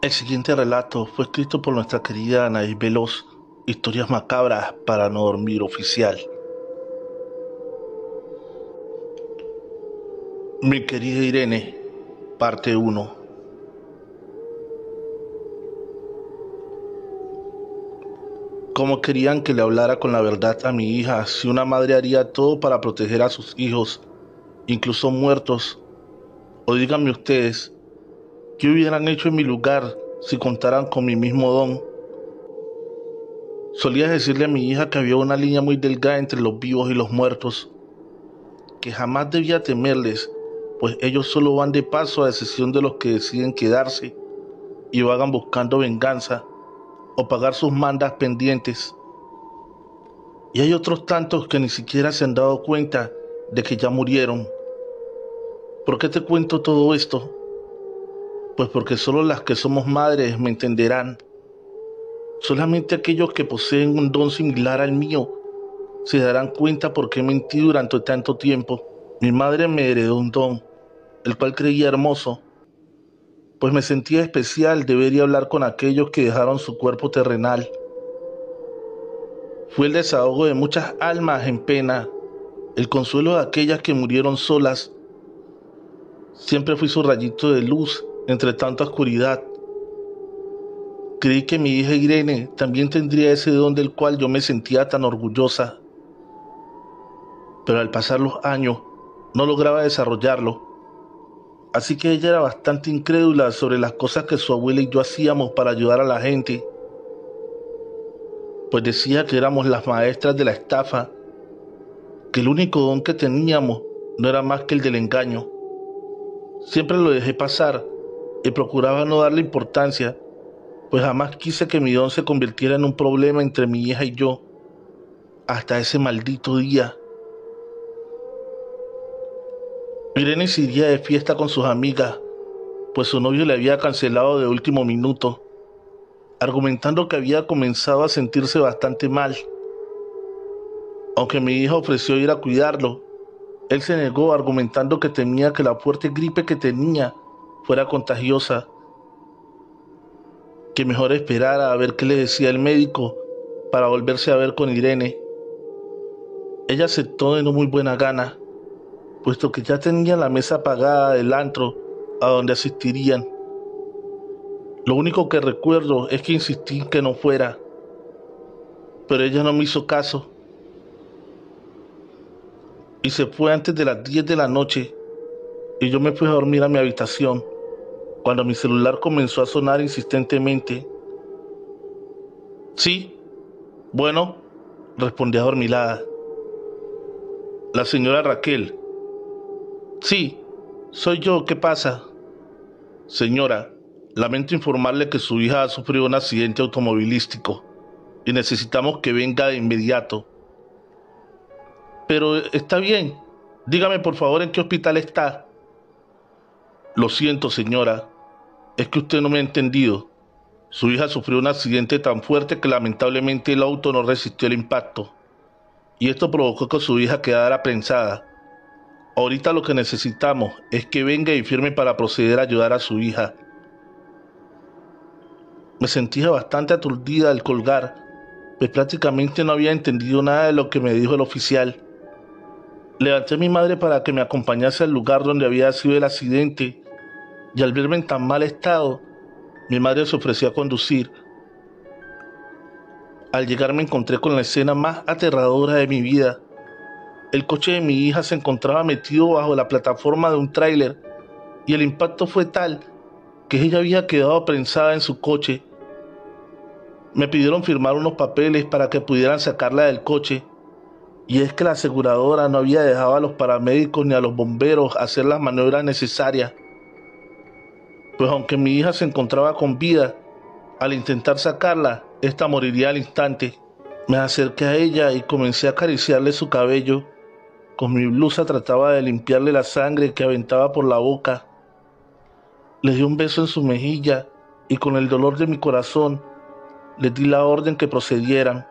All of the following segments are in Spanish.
El siguiente relato fue escrito por nuestra querida Anaís Veloz, Historias macabras para no dormir oficial. Mi querida Irene, parte uno. ¿Cómo querían que le hablara con la verdad a mi hija si una madre haría todo para proteger a sus hijos, incluso muertos? O díganme ustedes, ¿qué hubieran hecho en mi lugar si contaran con mi mismo don? Solía decirle a mi hija que había una línea muy delgada entre los vivos y los muertos, que jamás debía temerles, pues ellos solo van de paso a excepción de los que deciden quedarse y vagan buscando venganza o pagar sus mandas pendientes. Y hay otros tantos que ni siquiera se han dado cuenta de que ya murieron. ¿Por qué te cuento todo esto? Pues porque solo las que somos madres me entenderán. Solamente aquellos que poseen un don similar al mío se darán cuenta por qué mentí durante tanto tiempo. Mi madre me heredó un don, el cual creía hermoso, pues me sentía especial de ver y hablar con aquellos que dejaron su cuerpo terrenal. Fue el desahogo de muchas almas en pena, el consuelo de aquellas que murieron solas. Siempre fui su rayito de luz entre tanta oscuridad. Creí que mi hija Irene también tendría ese don del cual yo me sentía tan orgullosa, pero al pasar los años no lograba desarrollarlo. Así que ella era bastante incrédula sobre las cosas que su abuela y yo hacíamos para ayudar a la gente, pues decía que éramos las maestras de la estafa, que el único don que teníamos no era más que el del engaño. Siempre lo dejé pasar y procuraba no darle importancia, pues jamás quise que mi don se convirtiera en un problema entre mi hija y yo, hasta ese maldito día. Irene se iría de fiesta con sus amigas, pues su novio le había cancelado de último minuto, argumentando que había comenzado a sentirse bastante mal. Aunque mi hija ofreció ir a cuidarlo, él se negó argumentando que temía que la fuerte gripe que tenía fuera contagiosa, que mejor esperara a ver qué le decía el médico para volverse a ver con Irene. Ella aceptó de no muy buena gana, puesto que ya tenía la mesa pagada del antro a donde asistirían. Lo único que recuerdo es que insistí en que no fuera, pero ella no me hizo caso y se fue antes de las 10 de la noche, y yo me fui a dormir a mi habitación cuando mi celular comenzó a sonar insistentemente. Sí, bueno, respondí adormilada. La señora Raquel. Sí, soy yo, ¿qué pasa? Señora, lamento informarle que su hija ha sufrido un accidente automovilístico y necesitamos que venga de inmediato. Pero está bien, dígame por favor en qué hospital está. Lo siento, señora, es que usted no me ha entendido. Su hija sufrió un accidente tan fuerte que lamentablemente el auto no resistió el impacto, y esto provocó que su hija quedara prensada. Ahorita lo que necesitamos es que venga y firme para proceder a ayudar a su hija. Me sentía bastante aturdida al colgar, pues prácticamente no había entendido nada de lo que me dijo el oficial. Levanté a mi madre para que me acompañase al lugar donde había sido el accidente, y al verme en tan mal estado, mi madre se ofreció a conducir. Al llegar me encontré con la escena más aterradora de mi vida. El coche de mi hija se encontraba metido bajo la plataforma de un tráiler, y el impacto fue tal que ella había quedado prensada en su coche. Me pidieron firmar unos papeles para que pudieran sacarla del coche, y es que la aseguradora no había dejado a los paramédicos ni a los bomberos hacer las maniobras necesarias, pues aunque mi hija se encontraba con vida, al intentar sacarla, esta moriría al instante. Me acerqué a ella y comencé a acariciarle su cabello. Con mi blusa trataba de limpiarle la sangre que aventaba por la boca. Le di un beso en su mejilla y con el dolor de mi corazón les di la orden que procedieran.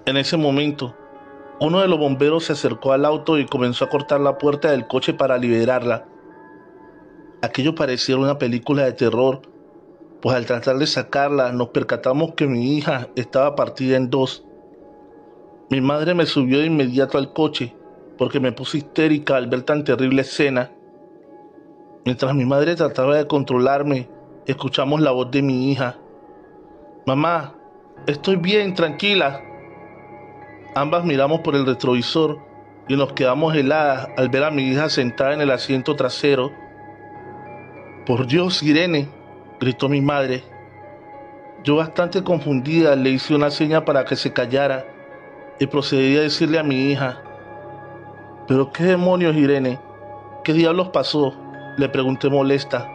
En ese momento Uno de los bomberos se acercó al auto y comenzó a cortar la puerta del coche para liberarla. Aquello parecía una película de terror, pues al tratar de sacarla nos percatamos que mi hija estaba partida en dos. Mi madre me subió de inmediato al coche porque me puse histérica al ver tan terrible escena. Mientras mi madre trataba de controlarme, escuchamos la voz de mi hija. Mamá, estoy bien, tranquila. Ambas miramos por el retrovisor y nos quedamos heladas al ver a mi hija sentada en el asiento trasero. Por Dios, Irene, gritó mi madre. Yo, bastante confundida, le hice una seña para que se callara y procedí a decirle a mi hija. ¿Pero qué demonios, Irene? ¿Qué diablos pasó?, le pregunté molesta.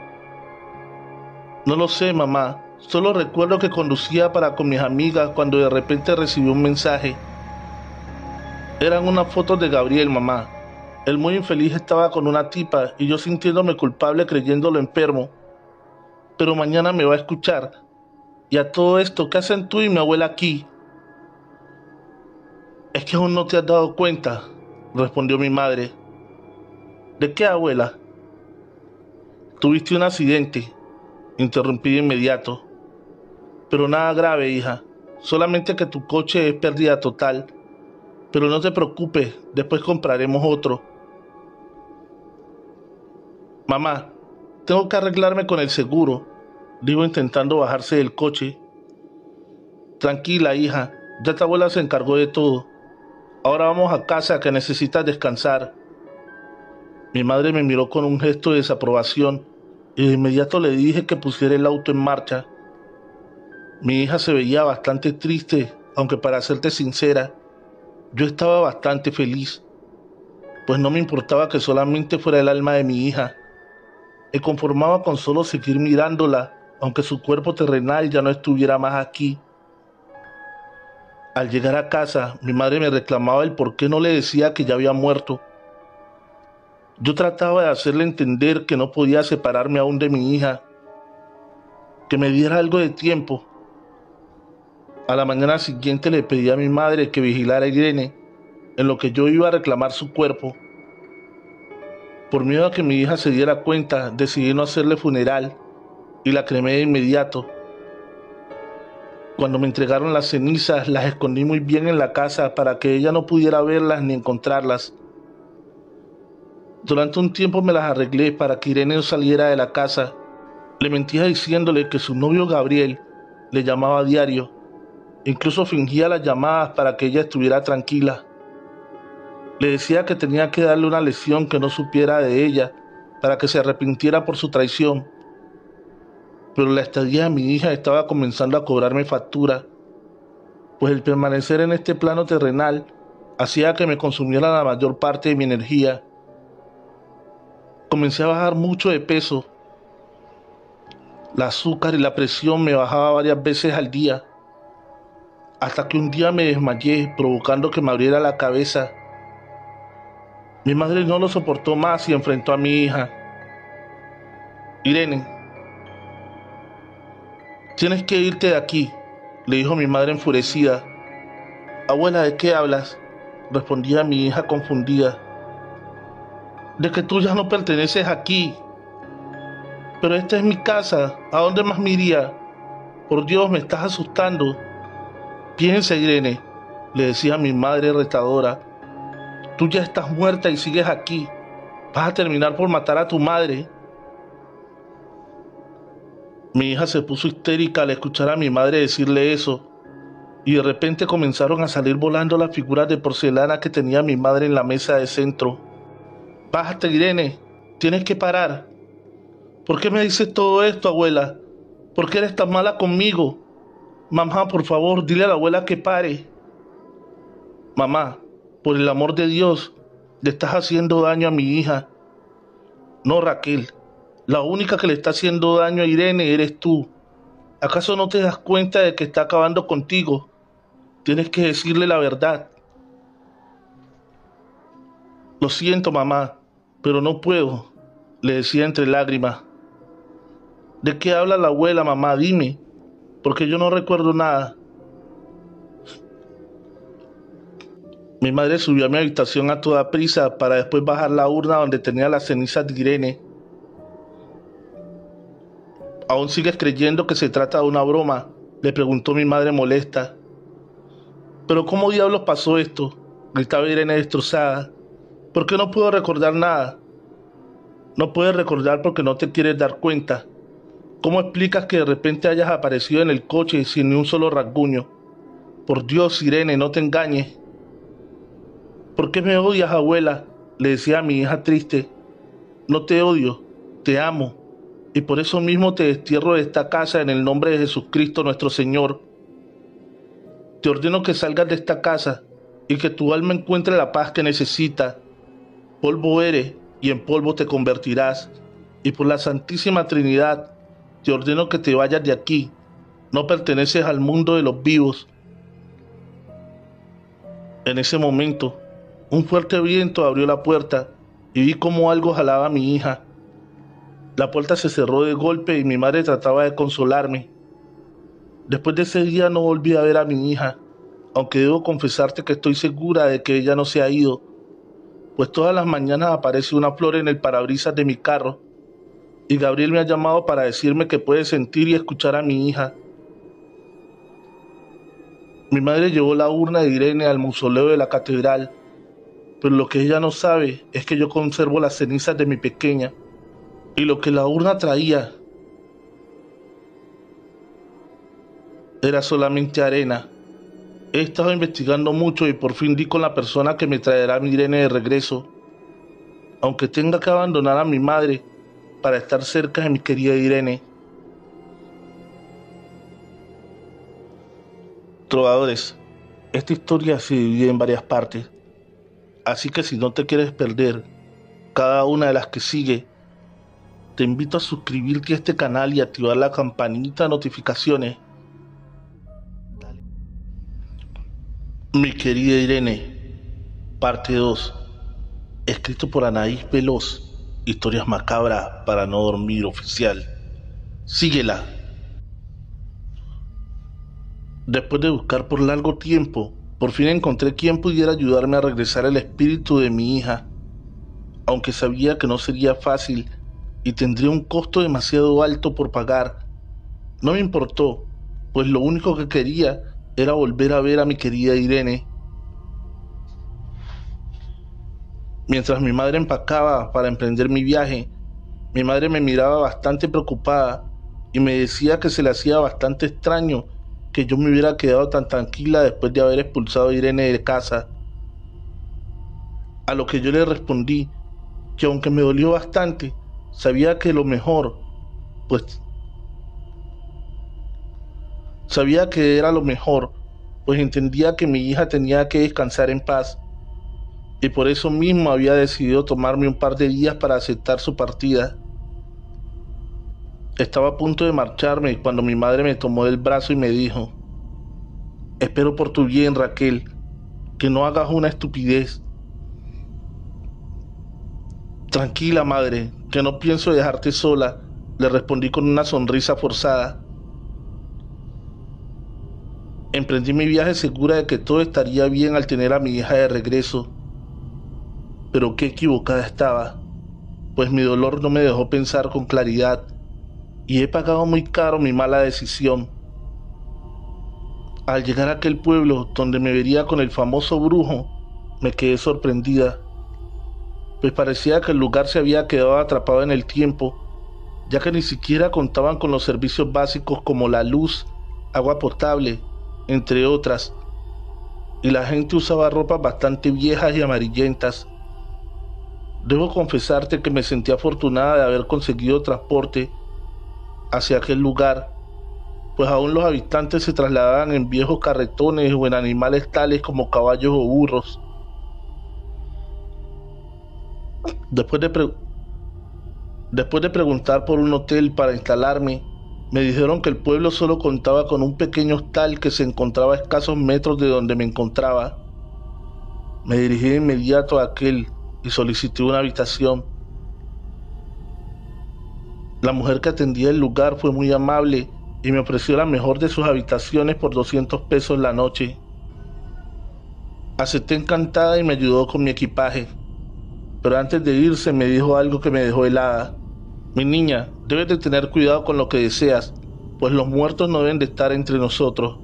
No lo sé, mamá. Solo recuerdo que conducía para con mis amigas cuando de repente recibí un mensaje. Eran unas fotos de Gabriel, mamá. El muy infeliz estaba con una tipa y yo sintiéndome culpable creyéndolo enfermo. Pero mañana me va a escuchar. Y a todo esto, ¿qué hacen tú y mi abuela aquí? Es que aún no te has dado cuenta, respondió mi madre. ¿De qué, abuela? Tuviste un accidente, interrumpí de inmediato. Pero nada grave, hija. Solamente que tu coche es pérdida total. Pero no te preocupes, después compraremos otro. Mamá, tengo que arreglarme con el seguro, dijo intentando bajarse del coche. Tranquila, hija, ya tu abuela se encargó de todo. Ahora vamos a casa, que necesitas descansar. Mi madre me miró con un gesto de desaprobación y de inmediato le dije que pusiera el auto en marcha. Mi hija se veía bastante triste, aunque para serte sincera, yo estaba bastante feliz, pues no me importaba que solamente fuera el alma de mi hija. Me conformaba con solo seguir mirándola, aunque su cuerpo terrenal ya no estuviera más aquí. Al llegar a casa, mi madre me reclamaba el por qué no le decía que ya había muerto. Yo trataba de hacerle entender que no podía separarme aún de mi hija, que me diera algo de tiempo. A la mañana siguiente le pedí a mi madre que vigilara a Irene, en lo que yo iba a reclamar su cuerpo. Por miedo a que mi hija se diera cuenta, decidí no hacerle funeral y la cremé de inmediato. Cuando me entregaron las cenizas, las escondí muy bien en la casa para que ella no pudiera verlas ni encontrarlas. Durante un tiempo me las arreglé para que Irene no saliera de la casa. Le mentía diciéndole que su novio Gabriel le llamaba a diario. Incluso fingía las llamadas para que ella estuviera tranquila. Le decía que tenía que darle una lección que no supiera de ella para que se arrepintiera por su traición. Pero la estadía de mi hija estaba comenzando a cobrarme factura, pues el permanecer en este plano terrenal hacía que me consumiera la mayor parte de mi energía. Comencé a bajar mucho de peso. El azúcar y la presión me bajaba varias veces al día, hasta que un día me desmayé, provocando que me abriera la cabeza. Mi madre no lo soportó más y enfrentó a mi hija. Irene, tienes que irte de aquí, le dijo mi madre enfurecida. Abuela, ¿de qué hablas?, respondía mi hija confundida. De que tú ya no perteneces aquí. Pero esta es mi casa, ¿a dónde más me iría? Por Dios, me estás asustando. Piensa, Irene, le decía a mi madre retadora. Tú ya estás muerta y sigues aquí. Vas a terminar por matar a tu madre. Mi hija se puso histérica al escuchar a mi madre decirle eso, y de repente comenzaron a salir volando las figuras de porcelana que tenía mi madre en la mesa de centro. Bájate, Irene, tienes que parar. ¿Por qué me dices todo esto, abuela? ¿Por qué eres tan mala conmigo? Mamá, por favor, dile a la abuela que pare. Mamá, por el amor de Dios, le estás haciendo daño a mi hija. No, Raquel, la única que le está haciendo daño a Irene eres tú. ¿Acaso no te das cuenta de que está acabando contigo? Tienes que decirle la verdad. Lo siento, mamá, pero no puedo, le decía entre lágrimas. ¿De qué habla la abuela, mamá? Dime, porque yo no recuerdo nada. Mi madre subió a mi habitación a toda prisa para después bajar la urna donde tenía las cenizas de Irene. ¿Aún sigues creyendo que se trata de una broma?, le preguntó mi madre molesta. ¿Pero cómo diablos pasó esto?, gritaba Irene destrozada. ¿Por qué no puedo recordar nada? No puedes recordar porque no te quieres dar cuenta. ¿Cómo explicas que de repente hayas aparecido en el coche sin ni un solo rasguño? Por Dios, Irene, no te engañes. ¿Por qué me odias, abuela?, le decía a mi hija triste. No te odio, te amo, y por eso mismo te destierro de esta casa en el nombre de Jesucristo nuestro Señor. Te ordeno que salgas de esta casa y que tu alma encuentre la paz que necesita. Polvo eres y en polvo te convertirás, y por la Santísima Trinidad te ordeno que te vayas de aquí. No perteneces al mundo de los vivos. En ese momento, un fuerte viento abrió la puerta y vi cómo algo jalaba a mi hija. La puerta se cerró de golpe y mi madre trataba de consolarme. Después de ese día no volví a ver a mi hija, aunque debo confesarte que estoy segura de que ella no se ha ido, pues todas las mañanas aparece una flor en el parabrisas de mi carro, y Gabriel me ha llamado para decirme que puede sentir y escuchar a mi hija. Mi madre llevó la urna de Irene al mausoleo de la catedral, pero lo que ella no sabe es que yo conservo las cenizas de mi pequeña, y lo que la urna traía era solamente arena. He estado investigando mucho y por fin di con la persona que me traerá a mi Irene de regreso, aunque tenga que abandonar a mi madre para estar cerca de mi querida Irene. Trovadores, esta historia se divide en varias partes, así que si no te quieres perder cada una de las que sigue, te invito a suscribirte a este canal y activar la campanita de notificaciones. Mi querida Irene, parte 2, escrito por Anaís Veloz, historias macabras para no dormir oficial. Síguela. Después de buscar por largo tiempo, por fin encontré quien pudiera ayudarme a regresar el espíritu de mi hija, aunque sabía que no sería fácil y tendría un costo demasiado alto por pagar. No me importó, pues lo único que quería era volver a ver a mi querida Irene. Mientras mi madre empacaba para emprender mi viaje, mi madre me miraba bastante preocupada y me decía que se le hacía bastante extraño que yo me hubiera quedado tan tranquila después de haber expulsado a Irene de casa. A lo que yo le respondí que aunque me dolió bastante, sabía que era lo mejor, pues entendía que mi hija tenía que descansar en paz, y por eso mismo había decidido tomarme un par de días para aceptar su partida. Estaba a punto de marcharme cuando mi madre me tomó del brazo y me dijo: espero por tu bien, Raquel, que no hagas una estupidez. Tranquila, madre, que no pienso dejarte sola, le respondí con una sonrisa forzada. Emprendí mi viaje segura de que todo estaría bien al tener a mi hija de regreso. Pero qué equivocada estaba, pues mi dolor no me dejó pensar con claridad y he pagado muy caro mi mala decisión. Al llegar a aquel pueblo donde me vería con el famoso brujo, me quedé sorprendida, pues parecía que el lugar se había quedado atrapado en el tiempo, ya que ni siquiera contaban con los servicios básicos como la luz, agua potable, entre otras, y la gente usaba ropas bastante viejas y amarillentas. Debo confesarte que me sentí afortunada de haber conseguido transporte hacia aquel lugar, pues aún los habitantes se trasladaban en viejos carretones o en animales tales como caballos o burros. Después de preguntar por un hotel para instalarme, me dijeron que el pueblo solo contaba con un pequeño hostal que se encontraba a escasos metros de donde me encontraba. Me dirigí de inmediato a aquel y solicité una habitación. La mujer que atendía el lugar fue muy amable y me ofreció la mejor de sus habitaciones por 200 pesos la noche. Acepté encantada y me ayudó con mi equipaje, pero antes de irse me dijo algo que me dejó helada. Mi niña, debes de tener cuidado con lo que deseas, pues los muertos no deben de estar entre nosotros.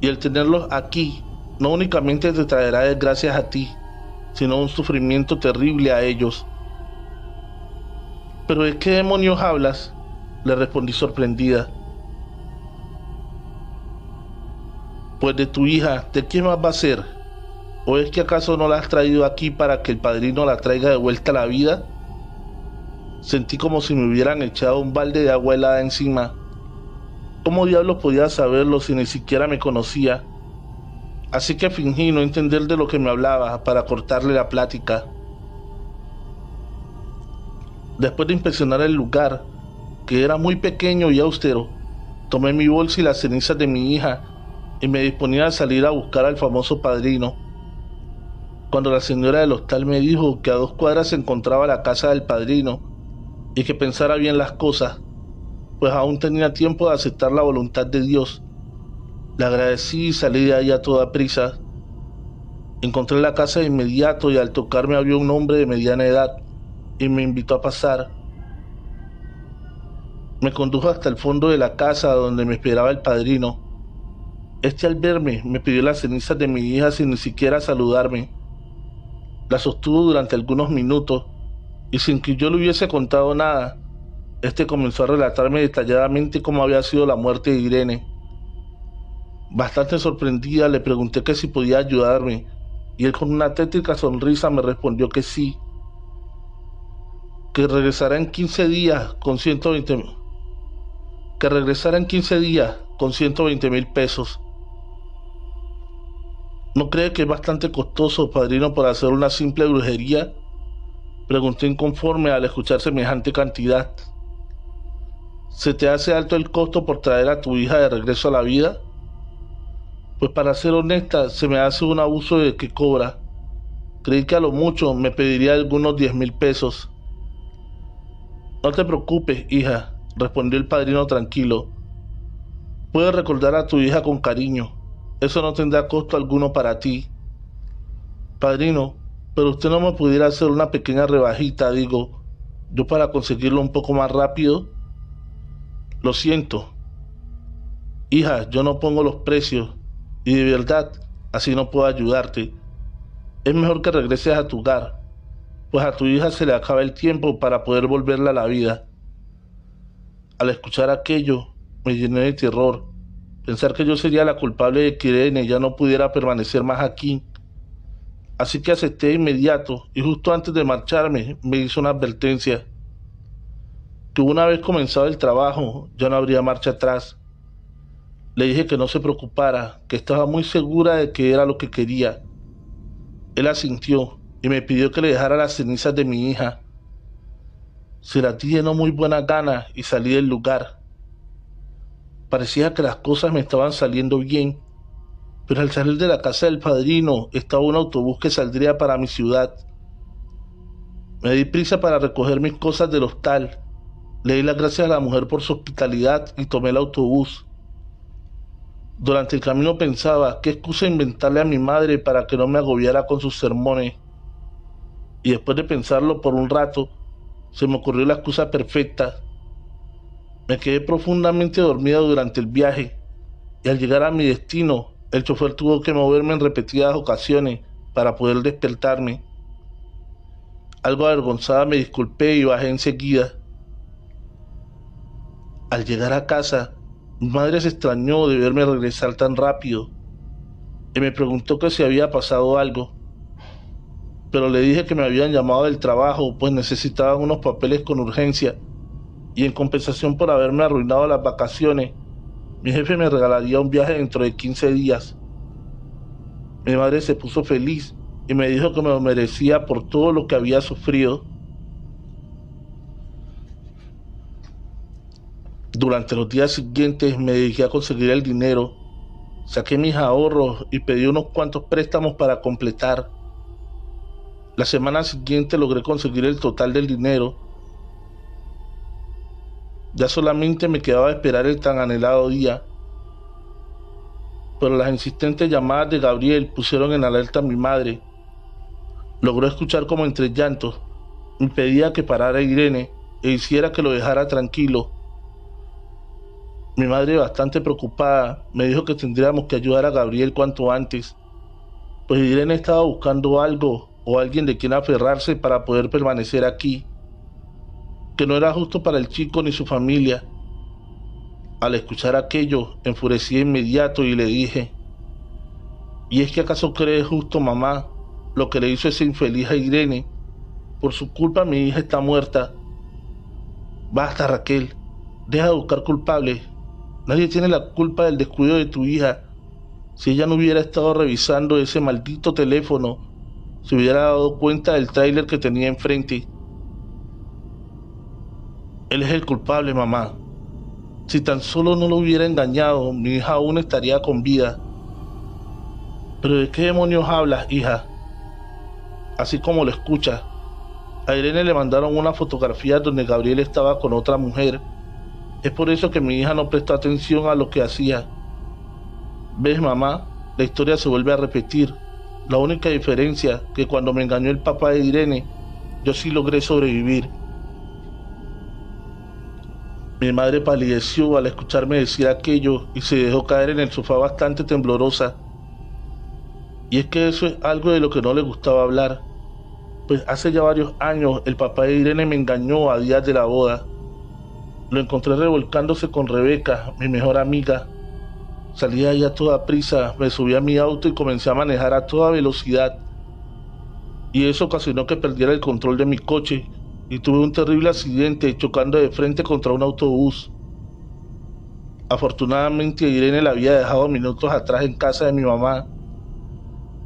Y el tenerlos aquí no únicamente te traerá desgracias a ti, sino un sufrimiento terrible a ellos. ¿Pero de qué demonios hablas?, le respondí sorprendida. Pues de tu hija, ¿de quién más va a ser? ¿O es que acaso no la has traído aquí para que el padrino la traiga de vuelta a la vida? Sentí como si me hubieran echado un balde de agua helada encima. ¿Cómo diablos podía saberlo si ni siquiera me conocía? Así que fingí no entender de lo que me hablaba para cortarle la plática. Después de inspeccionar el lugar, que era muy pequeño y austero, tomé mi bolsa y las cenizas de mi hija y me disponía a salir a buscar al famoso padrino, cuando la señora del hostal me dijo que a 2 cuadras se encontraba la casa del padrino y que pensara bien las cosas, pues aún tenía tiempo de aceptar la voluntad de Dios. Le agradecí y salí de ahí a toda prisa. Encontré la casa de inmediato y al tocarme había un hombre de mediana edad y me invitó a pasar. Me condujo hasta el fondo de la casa donde me esperaba el padrino. Este al verme me pidió las cenizas de mi hija sin ni siquiera saludarme. La sostuvo durante algunos minutos y sin que yo le hubiese contado nada, este comenzó a relatarme detalladamente cómo había sido la muerte de Irene. Bastante sorprendida le pregunté que si podía ayudarme y él con una tétrica sonrisa me respondió que sí, que regresará en 15 días con 120,000 pesos. ¿No cree que es bastante costoso, padrino, por hacer una simple brujería?, pregunté inconforme al escuchar semejante cantidad. ¿Se te hace alto el costo por traer a tu hija de regreso a la vida? Pues para ser honesta, se me hace un abuso de que cobra. Creí que a lo mucho me pediría algunos 10,000 pesos. No te preocupes, hija, respondió el padrino tranquilo. Puedes recordar a tu hija con cariño. Eso no tendrá costo alguno para ti. Padrino, pero usted no me pudiera hacer una pequeña rebajita, digo, yo para conseguirlo un poco más rápido. Lo siento, hija, yo no pongo los precios y de verdad así no puedo ayudarte. Es mejor que regreses a tu hogar, pues a tu hija se le acaba el tiempo para poder volverla a la vida. Al escuchar aquello, me llené de terror. Pensar que yo sería la culpable de que Irene ya no pudiera permanecer más aquí. Así que acepté de inmediato y justo antes de marcharme me hizo una advertencia, que una vez comenzado el trabajo ya no habría marcha atrás. Le dije que no se preocupara, que estaba muy segura de que era lo que quería. Él asintió y me pidió que le dejara las cenizas de mi hija. Se las di de no muy buena gana y salí del lugar. Parecía que las cosas me estaban saliendo bien, pero al salir de la casa del padrino estaba un autobús que saldría para mi ciudad. Me di prisa para recoger mis cosas del hostal. Le di las gracias a la mujer por su hospitalidad y tomé el autobús. Durante el camino pensaba qué excusa inventarle a mi madre para que no me agobiara con sus sermones. Y después de pensarlo por un rato, se me ocurrió la excusa perfecta. Me quedé profundamente dormida durante el viaje y al llegar a mi destino, el chofer tuvo que moverme en repetidas ocasiones para poder despertarme. Algo avergonzada me disculpé y bajé enseguida. Al llegar a casa, mi madre se extrañó de verme regresar tan rápido y me preguntó que si había pasado algo, pero le dije que me habían llamado del trabajo pues necesitaban unos papeles con urgencia y en compensación por haberme arruinado las vacaciones, mi jefe me regalaría un viaje dentro de 15 días. Mi madre se puso feliz y me dijo que me lo merecía por todo lo que había sufrido. Durante los días siguientes me dediqué a conseguir el dinero. Saqué mis ahorros y pedí unos cuantos préstamos para completar. La semana siguiente logré conseguir el total del dinero. Ya solamente me quedaba esperar el tan anhelado día. pero las insistentes llamadas de Gabriel pusieron en alerta a mi madre. Logró escuchar como entre llantos me pedía que parara a Irene e hiciera que lo dejara tranquilo. Mi madre, bastante preocupada, me dijo que tendríamos que ayudar a Gabriel cuanto antes, pues Irene estaba buscando algo o alguien de quien aferrarse para poder permanecer aquí, que no era justo para el chico ni su familia. Al escuchar aquello, enfurecí de inmediato y le dije: ¿y es que acaso crees justo, mamá, lo que le hizo ese infeliz a Irene? Por su culpa mi hija está muerta. Basta, Raquel, deja de buscar culpables. Nadie tiene la culpa del descuido de tu hija. Si ella no hubiera estado revisando ese maldito teléfono, se hubiera dado cuenta del tráiler que tenía enfrente. Él es el culpable, mamá. Si tan solo no lo hubiera engañado, mi hija aún estaría con vida. ¿Pero de qué demonios hablas, hija? Así como lo escuchas. A Irene le mandaron una fotografía donde Gabriel estaba con otra mujer. Es por eso que mi hija no prestó atención a lo que hacía. ¿Ves, mamá? La historia se vuelve a repetir. La única diferencia que cuando me engañó el papá de Irene, yo sí logré sobrevivir. Mi madre palideció al escucharme decir aquello y se dejó caer en el sofá bastante temblorosa. Y es que eso es algo de lo que no le gustaba hablar, pues hace ya varios años el papá de Irene me engañó a días de la boda. Lo encontré revolcándose con Rebeca, mi mejor amiga. Salí de ahí a toda prisa, me subí a mi auto y comencé a manejar a toda velocidad. Y eso ocasionó que perdiera el control de mi coche y tuve un terrible accidente chocando de frente contra un autobús. Afortunadamente Irene la había dejado minutos atrás en casa de mi mamá,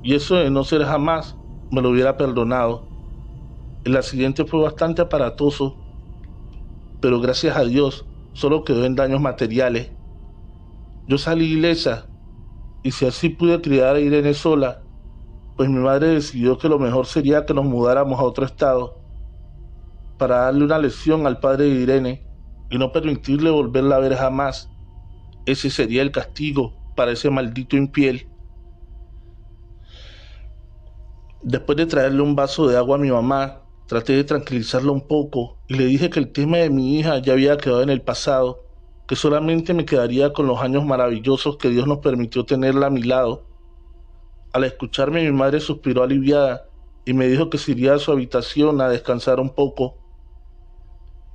y eso de no ser jamás me lo hubiera perdonado. El accidente fue bastante aparatoso, pero gracias a Dios solo quedó en daños materiales. Yo salí ilesa, y si así pude criar a Irene sola, pues mi madre decidió que lo mejor sería que nos mudáramos a otro estado, para darle una lección al padre de Irene y no permitirle volverla a ver jamás. Ese sería el castigo para ese maldito infiel. Después de traerle un vaso de agua a mi mamá, traté de tranquilizarla un poco y le dije que el tema de mi hija ya había quedado en el pasado, que solamente me quedaría con los años maravillosos que Dios nos permitió tenerla a mi lado. Al escucharme, mi madre suspiró aliviada y me dijo que se iría a su habitación a descansar un poco.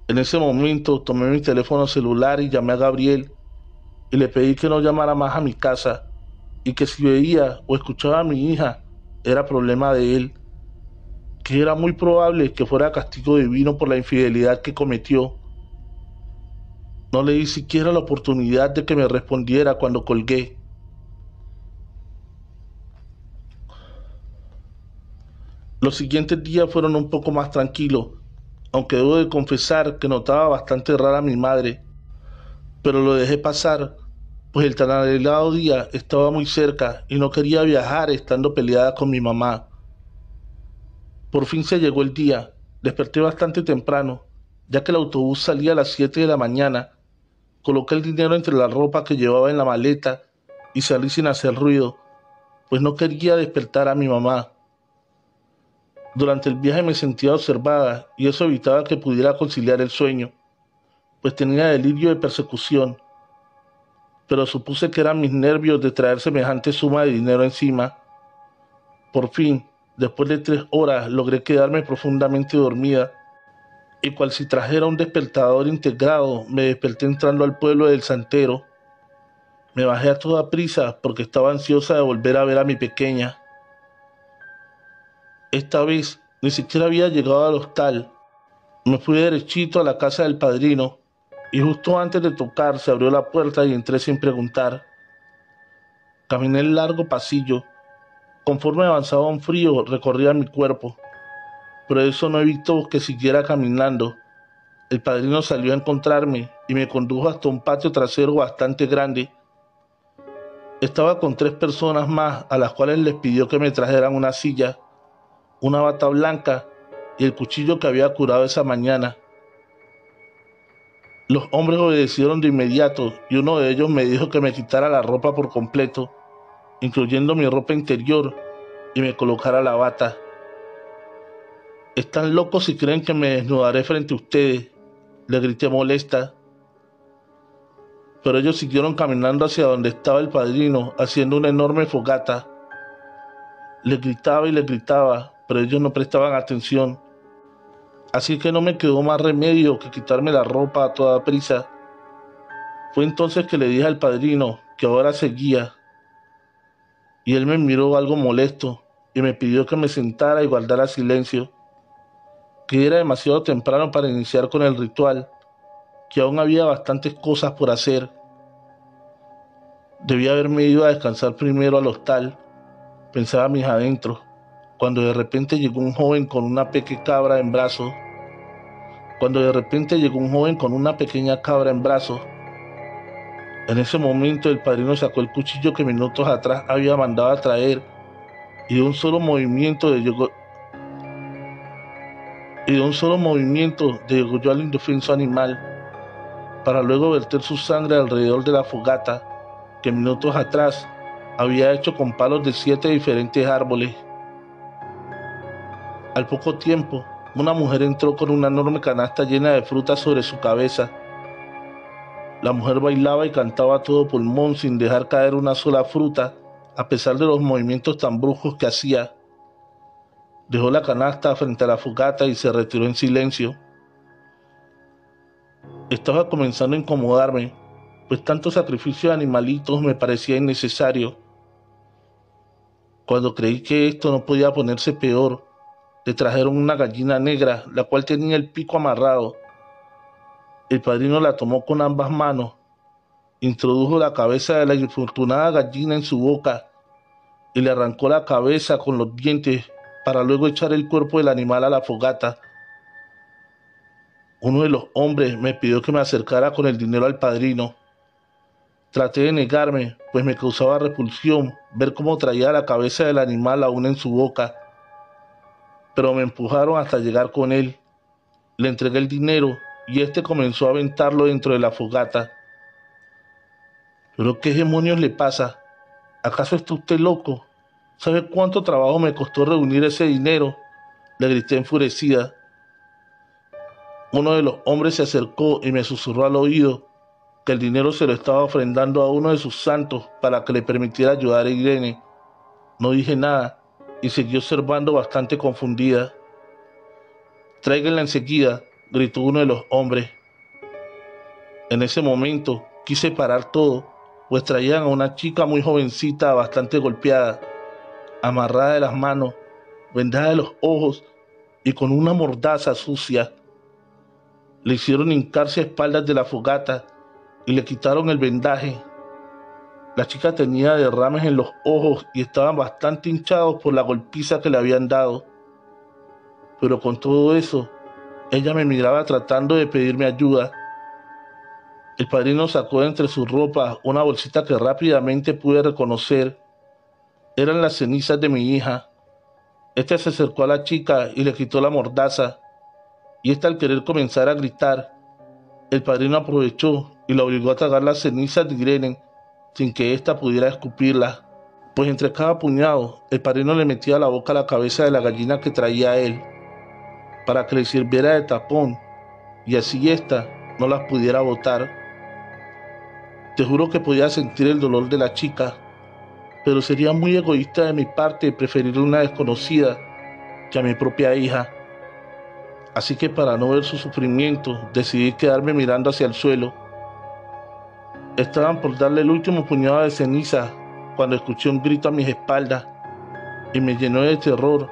En ese momento tomé mi teléfono celular y llamé a Gabriel y le pedí que no llamara más a mi casa y que si veía o escuchaba a mi hija era problema de él, que era muy probable que fuera castigo divino por la infidelidad que cometió. No le di siquiera la oportunidad de que me respondiera cuando colgué. Los siguientes días fueron un poco más tranquilos, aunque debo de confesar que notaba bastante rara a mi madre, pero lo dejé pasar, pues el tan anhelado día estaba muy cerca y no quería viajar estando peleada con mi mamá. Por fin se llegó el día. Desperté bastante temprano, ya que el autobús salía a las 7 de la mañana. Coloqué el dinero entre la ropa que llevaba en la maleta y salí sin hacer ruido, pues no quería despertar a mi mamá. Durante el viaje me sentía observada y eso evitaba que pudiera conciliar el sueño, pues tenía delirio de persecución, pero supuse que eran mis nervios de traer semejante suma de dinero encima. Por fin, después de 3 horas, logré quedarme profundamente dormida, y cual si trajera un despertador integrado, me desperté entrando al pueblo del Santero. Me bajé a toda prisa porque estaba ansiosa de volver a ver a mi pequeña. Esta vez ni siquiera había llegado al hostal. Me fui derechito a la casa del padrino, y justo antes de tocar se abrió la puerta y entré sin preguntar. Caminé el largo pasillo. Conforme avanzaba un frío recorría mi cuerpo, pero eso no evitó que siguiera caminando. El padrino salió a encontrarme y me condujo hasta un patio trasero bastante grande. Estaba con 3 personas más, a las cuales les pidió que me trajeran una silla, una bata blanca y el cuchillo que había curado esa mañana. Los hombres obedecieron de inmediato y uno de ellos me dijo que me quitara la ropa por completo incluyendo mi ropa interior, y me colocara la bata. ¿Están locos si creen que me desnudaré frente a ustedes?, le grité molesta. Pero ellos siguieron caminando hacia donde estaba el padrino, haciendo una enorme fogata. Les gritaba y les gritaba, pero ellos no prestaban atención. Así que no me quedó más remedio que quitarme la ropa a toda prisa. Fue entonces que le dije al padrino que ahora seguía, y él me miró algo molesto y me pidió que me sentara y guardara silencio, que era demasiado temprano para iniciar con el ritual, que aún había bastantes cosas por hacer. Debía haberme ido a descansar primero al hostal, pensaba mis adentros, cuando de repente llegó un joven con una pequeña cabra en brazos. En ese momento el padrino sacó el cuchillo que minutos atrás había mandado a traer y de un solo movimiento degolló al indefenso animal, para luego verter su sangre alrededor de la fogata que minutos atrás había hecho con palos de 7 diferentes árboles. Al poco tiempo, una mujer entró con una enorme canasta llena de frutas sobre su cabeza. La mujer bailaba y cantaba a todo pulmón sin dejar caer una sola fruta, a pesar de los movimientos tan bruscos que hacía. Dejó la canasta frente a la fogata y se retiró en silencio. Estaba comenzando a incomodarme, pues tanto sacrificio de animalitos me parecía innecesario. Cuando creí que esto no podía ponerse peor, le trajeron una gallina negra, la cual tenía el pico amarrado. El padrino la tomó con ambas manos, introdujo la cabeza de la infortunada gallina en su boca y le arrancó la cabeza con los dientes para luego echar el cuerpo del animal a la fogata. Uno de los hombres me pidió que me acercara con el dinero al padrino. Traté de negarme, pues me causaba repulsión ver cómo traía la cabeza del animal aún en su boca, pero me empujaron hasta llegar con él. Le entregué el dinero y este comenzó a aventarlo dentro de la fogata. ¿Pero qué demonios le pasa? ¿Acaso está usted loco? ¿Sabe cuánto trabajo me costó reunir ese dinero?, le grité enfurecida. Uno de los hombres se acercó y me susurró al oído que el dinero se lo estaba ofrendando a uno de sus santos para que le permitiera ayudar a Irene. No dije nada y seguí observando bastante confundida. «Tráiganla enseguida», gritó uno de los hombres. En ese momento quise parar todo, pues traían a una chica muy jovencita, bastante golpeada, amarrada de las manos, vendada de los ojos y con una mordaza sucia. Le hicieron hincarse a espaldas de la fogata y le quitaron el vendaje. La chica tenía derrames en los ojos y estaban bastante hinchados por la golpiza que le habían dado. Pero con todo eso, ella me miraba tratando de pedirme ayuda. El padrino sacó de entre sus ropas una bolsita que rápidamente pude reconocer. Eran las cenizas de mi hija. Este se acercó a la chica y le quitó la mordaza, y esta, al querer comenzar a gritar, el padrino aprovechó y la obligó a tragar las cenizas de Irene sin que ésta pudiera escupirlas, pues entre cada puñado el padrino le metía a la boca la cabeza de la gallina que traía él, para que le sirviera de tapón y así ésta no las pudiera botar. Te juro que podía sentir el dolor de la chica, pero sería muy egoísta de mi parte preferir a una desconocida que a mi propia hija. Así que para no ver su sufrimiento, decidí quedarme mirando hacia el suelo. Estaban por darle el último puñado de ceniza cuando escuché un grito a mis espaldas y me llenó de terror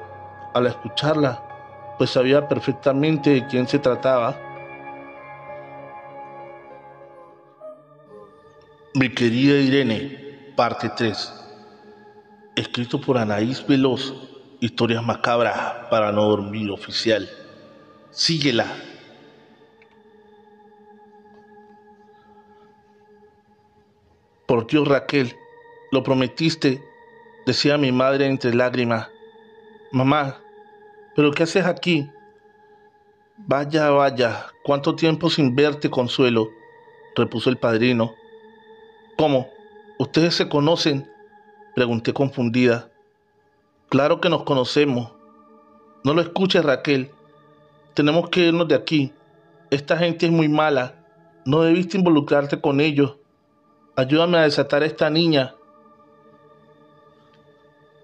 al escucharla, pues sabía perfectamente de quién se trataba. Mi querida Irene, parte 3. Escrito por Anaís Veloz, Historias macabras para no dormir oficial. Síguela. Por Dios, Raquel, lo prometiste, decía mi madre entre lágrimas. Mamá, ¿pero qué haces aquí? Vaya, vaya, cuánto tiempo sin verte, Consuelo, repuso el padrino. ¿Cómo? ¿Ustedes se conocen? Pregunté confundida. Claro que nos conocemos. No lo escuches, Raquel. Tenemos que irnos de aquí. Esta gente es muy mala. No debiste involucrarte con ellos. Ayúdame a desatar a esta niña.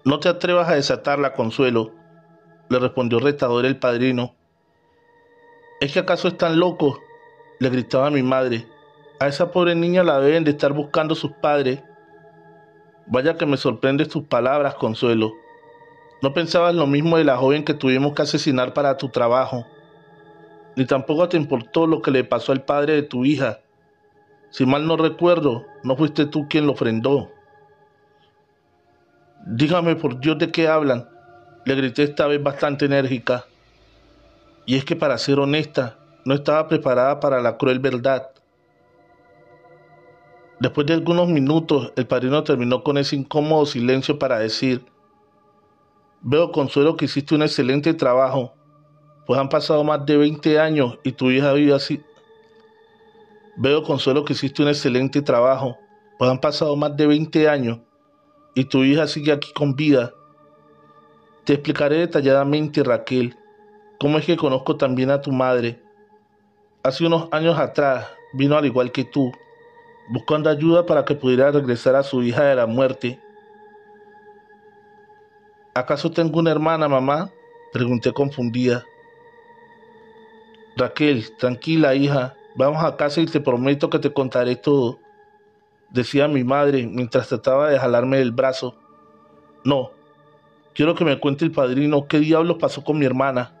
No te atrevas a desatarla, Consuelo, le respondió retador el padrino. ¿Es que acaso están locos?, le gritaba mi madre. A esa pobre niña la deben de estar buscando sus padres. Vaya que me sorprendes tus palabras, Consuelo. No pensabas lo mismo de la joven que tuvimos que asesinar para tu trabajo. Ni tampoco te importó lo que le pasó al padre de tu hija. Si mal no recuerdo, no fuiste tú quien lo ofrendó. Dígame por Dios de qué hablan, le grité esta vez bastante enérgica. Y es que para ser honesta, no estaba preparada para la cruel verdad. Después de algunos minutos, el padrino terminó con ese incómodo silencio para decir: Veo, Consuelo, que hiciste un excelente trabajo, pues han pasado más de 20 años y tu hija vive así. Veo, Consuelo, que hiciste un excelente trabajo, pues han pasado más de 20 años y tu hija sigue aquí con vida. Te explicaré detalladamente, Raquel, cómo es que conozco también a tu madre. Hace unos años atrás vino al igual que tú, buscando ayuda para que pudiera regresar a su hija de la muerte. ¿Acaso tengo una hermana, mamá?, pregunté confundida. Raquel, tranquila, hija, vamos a casa y te prometo que te contaré todo, decía mi madre mientras trataba de jalarme del brazo. No, quiero que me cuente el padrino qué diablos pasó con mi hermana.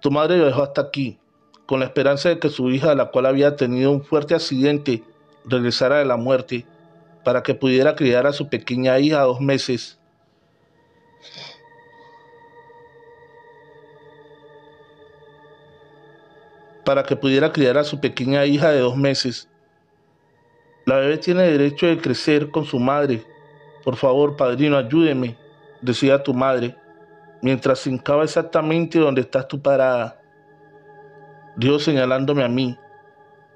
Tu madre lo dejó hasta aquí, con la esperanza de que su hija, la cual había tenido un fuerte accidente, regresara de la muerte, para que pudiera criar a su pequeña hija a 2 meses. Para que pudiera criar a su pequeña hija de 2 meses. La bebé tiene derecho de crecer con su madre. Por favor, padrino, ayúdeme, decía tu madre, mientras se hincaba exactamente donde estás tú parada, dijo señalándome a mí.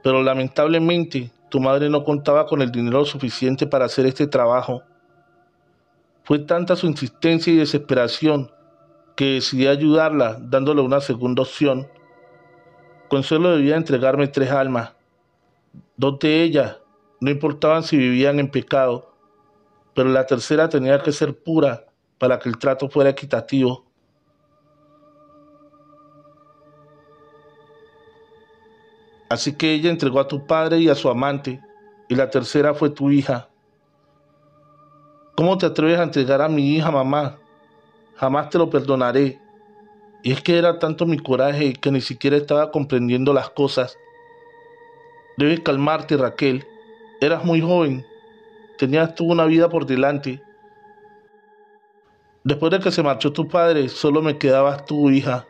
Pero lamentablemente, tu madre no contaba con el dinero suficiente para hacer este trabajo. Fue tanta su insistencia y desesperación que decidí ayudarla dándole una segunda opción. Consuelo debía entregarme 3 almas. 2 de ellas no importaban si vivían en pecado, pero la tercera tenía que ser pura para que el trato fuera equitativo. Así que ella entregó a tu padre y a su amante, y la tercera fue tu hija. ¿Cómo te atreves a entregar a mi hija, mamá? Jamás te lo perdonaré. Y es que era tanto mi coraje que ni siquiera estaba comprendiendo las cosas. Debes calmarte, Raquel. Eras muy joven. Tenías tú una vida por delante. Después de que se marchó tu padre, solo me quedabas tú, hija.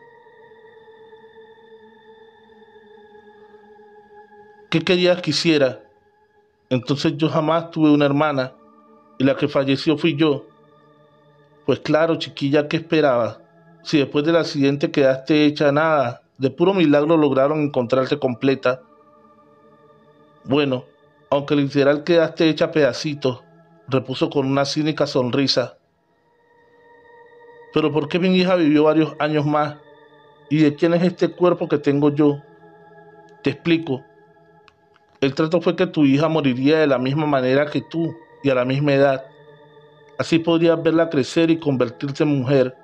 ¿Qué querías que hiciera? Entonces yo jamás tuve una hermana, y la que falleció fui yo. Pues claro, chiquilla, ¿qué esperabas? Si después del accidente quedaste hecha nada, de puro milagro lograron encontrarte completa. Bueno, aunque literal quedaste hecha a pedacitos, repuso con una cínica sonrisa. Pero ¿por qué mi hija vivió varios años más? ¿Y de quién es este cuerpo que tengo yo? Te explico. El trato fue que tu hija moriría de la misma manera que tú y a la misma edad. Así podrías verla crecer y convertirse en mujer.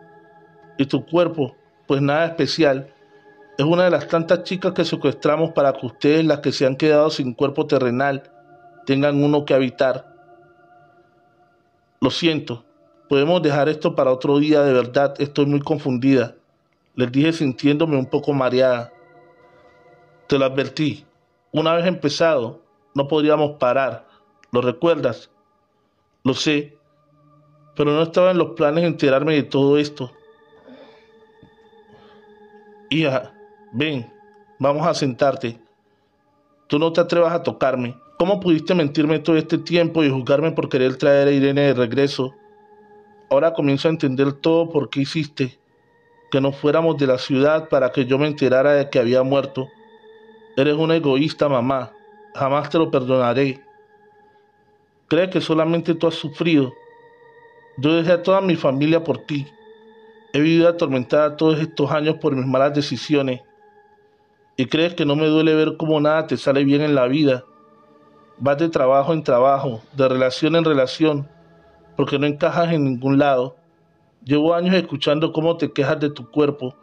Y tu cuerpo, pues nada especial, es una de las tantas chicas que secuestramos para que ustedes, las que se han quedado sin cuerpo terrenal, tengan uno que habitar. Lo siento, podemos dejar esto para otro día, de verdad estoy muy confundida, les dije sintiéndome un poco mareada. Te lo advertí, una vez empezado, no podríamos parar, ¿lo recuerdas? Lo sé, pero no estaba en los planes enterarme de todo esto. Hija, ven, vamos a sentarte. Tú no te atrevas a tocarme. ¿Cómo pudiste mentirme todo este tiempo y juzgarme por querer traer a Irene de regreso? Ahora comienzo a entender todo por qué hiciste que no fuéramos de la ciudad para que yo me enterara de que había muerto. Eres una egoísta, mamá. Jamás te lo perdonaré. ¿Crees que solamente tú has sufrido Yo dejé a toda mi familia por ti. He vivido atormentada todos estos años por mis malas decisiones. ¿Y crees que no me duele ver cómo nada te sale bien en la vida? Vas de trabajo en trabajo, de relación en relación, porque no encajas en ningún lado. Llevo años escuchando cómo te quejas de tu cuerpo.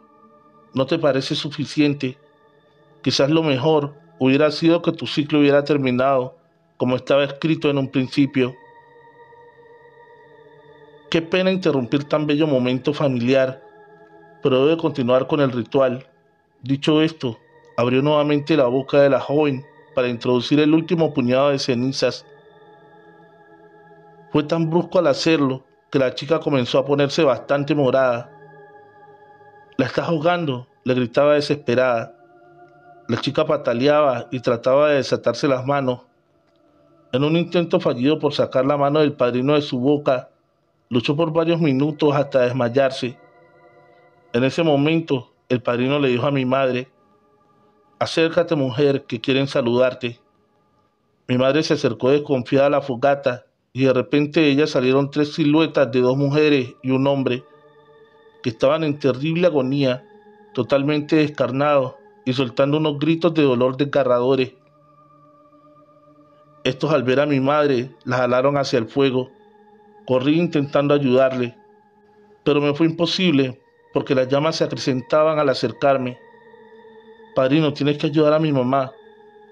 ¿No te parece suficiente? Quizás lo mejor hubiera sido que tu ciclo hubiera terminado, como estaba escrito en un principio. Qué pena interrumpir tan bello momento familiar, pero debe continuar con el ritual. Dicho esto, abrió nuevamente la boca de la joven para introducir el último puñado de cenizas. Fue tan brusco al hacerlo que la chica comenzó a ponerse bastante morada. «¿La estás ahogando?», le gritaba desesperada. La chica pataleaba y trataba de desatarse las manos. En un intento fallido por sacar la mano del padrino de su boca, luchó por varios minutos hasta desmayarse. En ese momento, el padrino le dijo a mi madre: «Acércate, mujer, que quieren saludarte». Mi madre se acercó desconfiada a la fogata y de repente de ella salieron tres siluetas de dos mujeres y un hombre que estaban en terrible agonía, totalmente descarnados y soltando unos gritos de dolor desgarradores. Estos, al ver a mi madre, la jalaron hacia el fuego. Corrí intentando ayudarle, pero me fue imposible porque las llamas se acrecentaban al acercarme. «Padrino, tienes que ayudar a mi mamá»,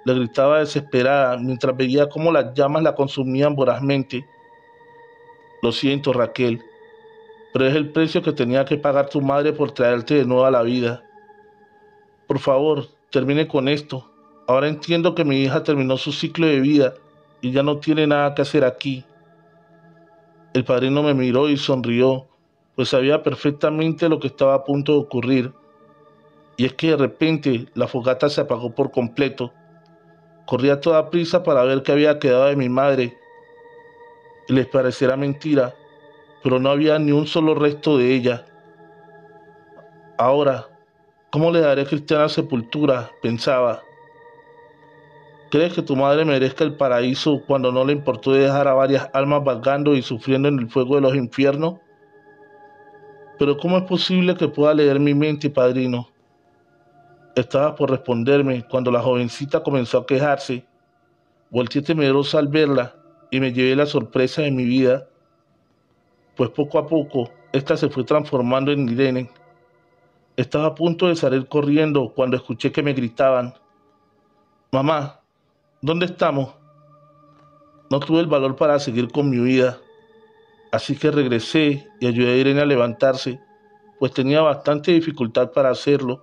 le gritaba desesperada mientras veía cómo las llamas la consumían vorazmente. «Lo siento, Raquel, pero es el precio que tenía que pagar tu madre por traerte de nuevo a la vida. Por favor, termine con esto. Ahora entiendo que mi hija terminó su ciclo de vida y ya no tiene nada que hacer aquí». El padrino me miró y sonrió, pues sabía perfectamente lo que estaba a punto de ocurrir. Y es que de repente la fogata se apagó por completo. Corrí a toda prisa para ver qué había quedado de mi madre, y les pareciera mentira, pero no había ni un solo resto de ella. Ahora, ¿cómo le daré cristiana sepultura?, pensaba. ¿Crees que tu madre merezca el paraíso cuando no le importó dejar a varias almas vagando y sufriendo en el fuego de los infiernos? Pero ¿cómo es posible que pueda leer mi mente, padrino? Estaba por responderme cuando la jovencita comenzó a quejarse. Volteé temerosa al verla y me llevé la sorpresa de mi vida, pues poco a poco esta se fue transformando en Irene. Estaba a punto de salir corriendo cuando escuché que me gritaban: «Mamá, ¿dónde estamos?». No tuve el valor para seguir con mi vida, así que regresé y ayudé a Irene a levantarse, pues tenía bastante dificultad para hacerlo.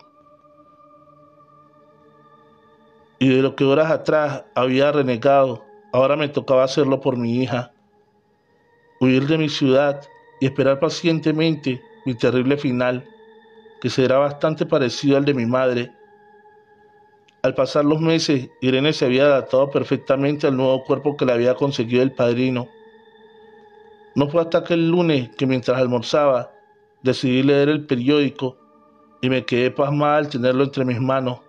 Y de lo que horas atrás había renegado, ahora me tocaba hacerlo por mi hija. Huir de mi ciudad y esperar pacientemente mi terrible final, que será bastante parecido al de mi madre. Al pasar los meses, Irene se había adaptado perfectamente al nuevo cuerpo que le había conseguido el padrino. No fue hasta aquel lunes que, mientras almorzaba, decidí leer el periódico y me quedé pasmada al tenerlo entre mis manos,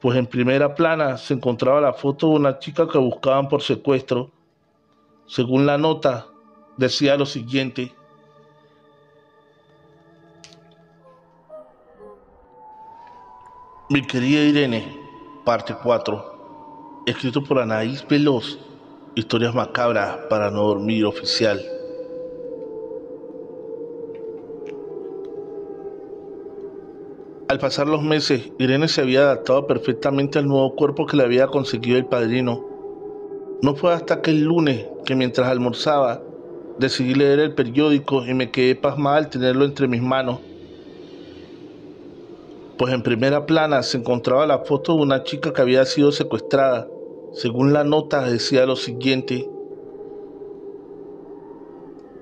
pues en primera plana se encontraba la foto de una chica que buscaban por secuestro. Según la nota, decía lo siguiente: Mi querida Irene, parte 4, escrito por Anaís Veloz, historias macabras para no dormir oficial. Al pasar los meses, Irene se había adaptado perfectamente al nuevo cuerpo que le había conseguido el padrino. No fue hasta aquel lunes que, mientras almorzaba, decidí leer el periódico y me quedé pasmada al tenerlo entre mis manos, pues en primera plana se encontraba la foto de una chica que había sido secuestrada. Según la nota, decía lo siguiente: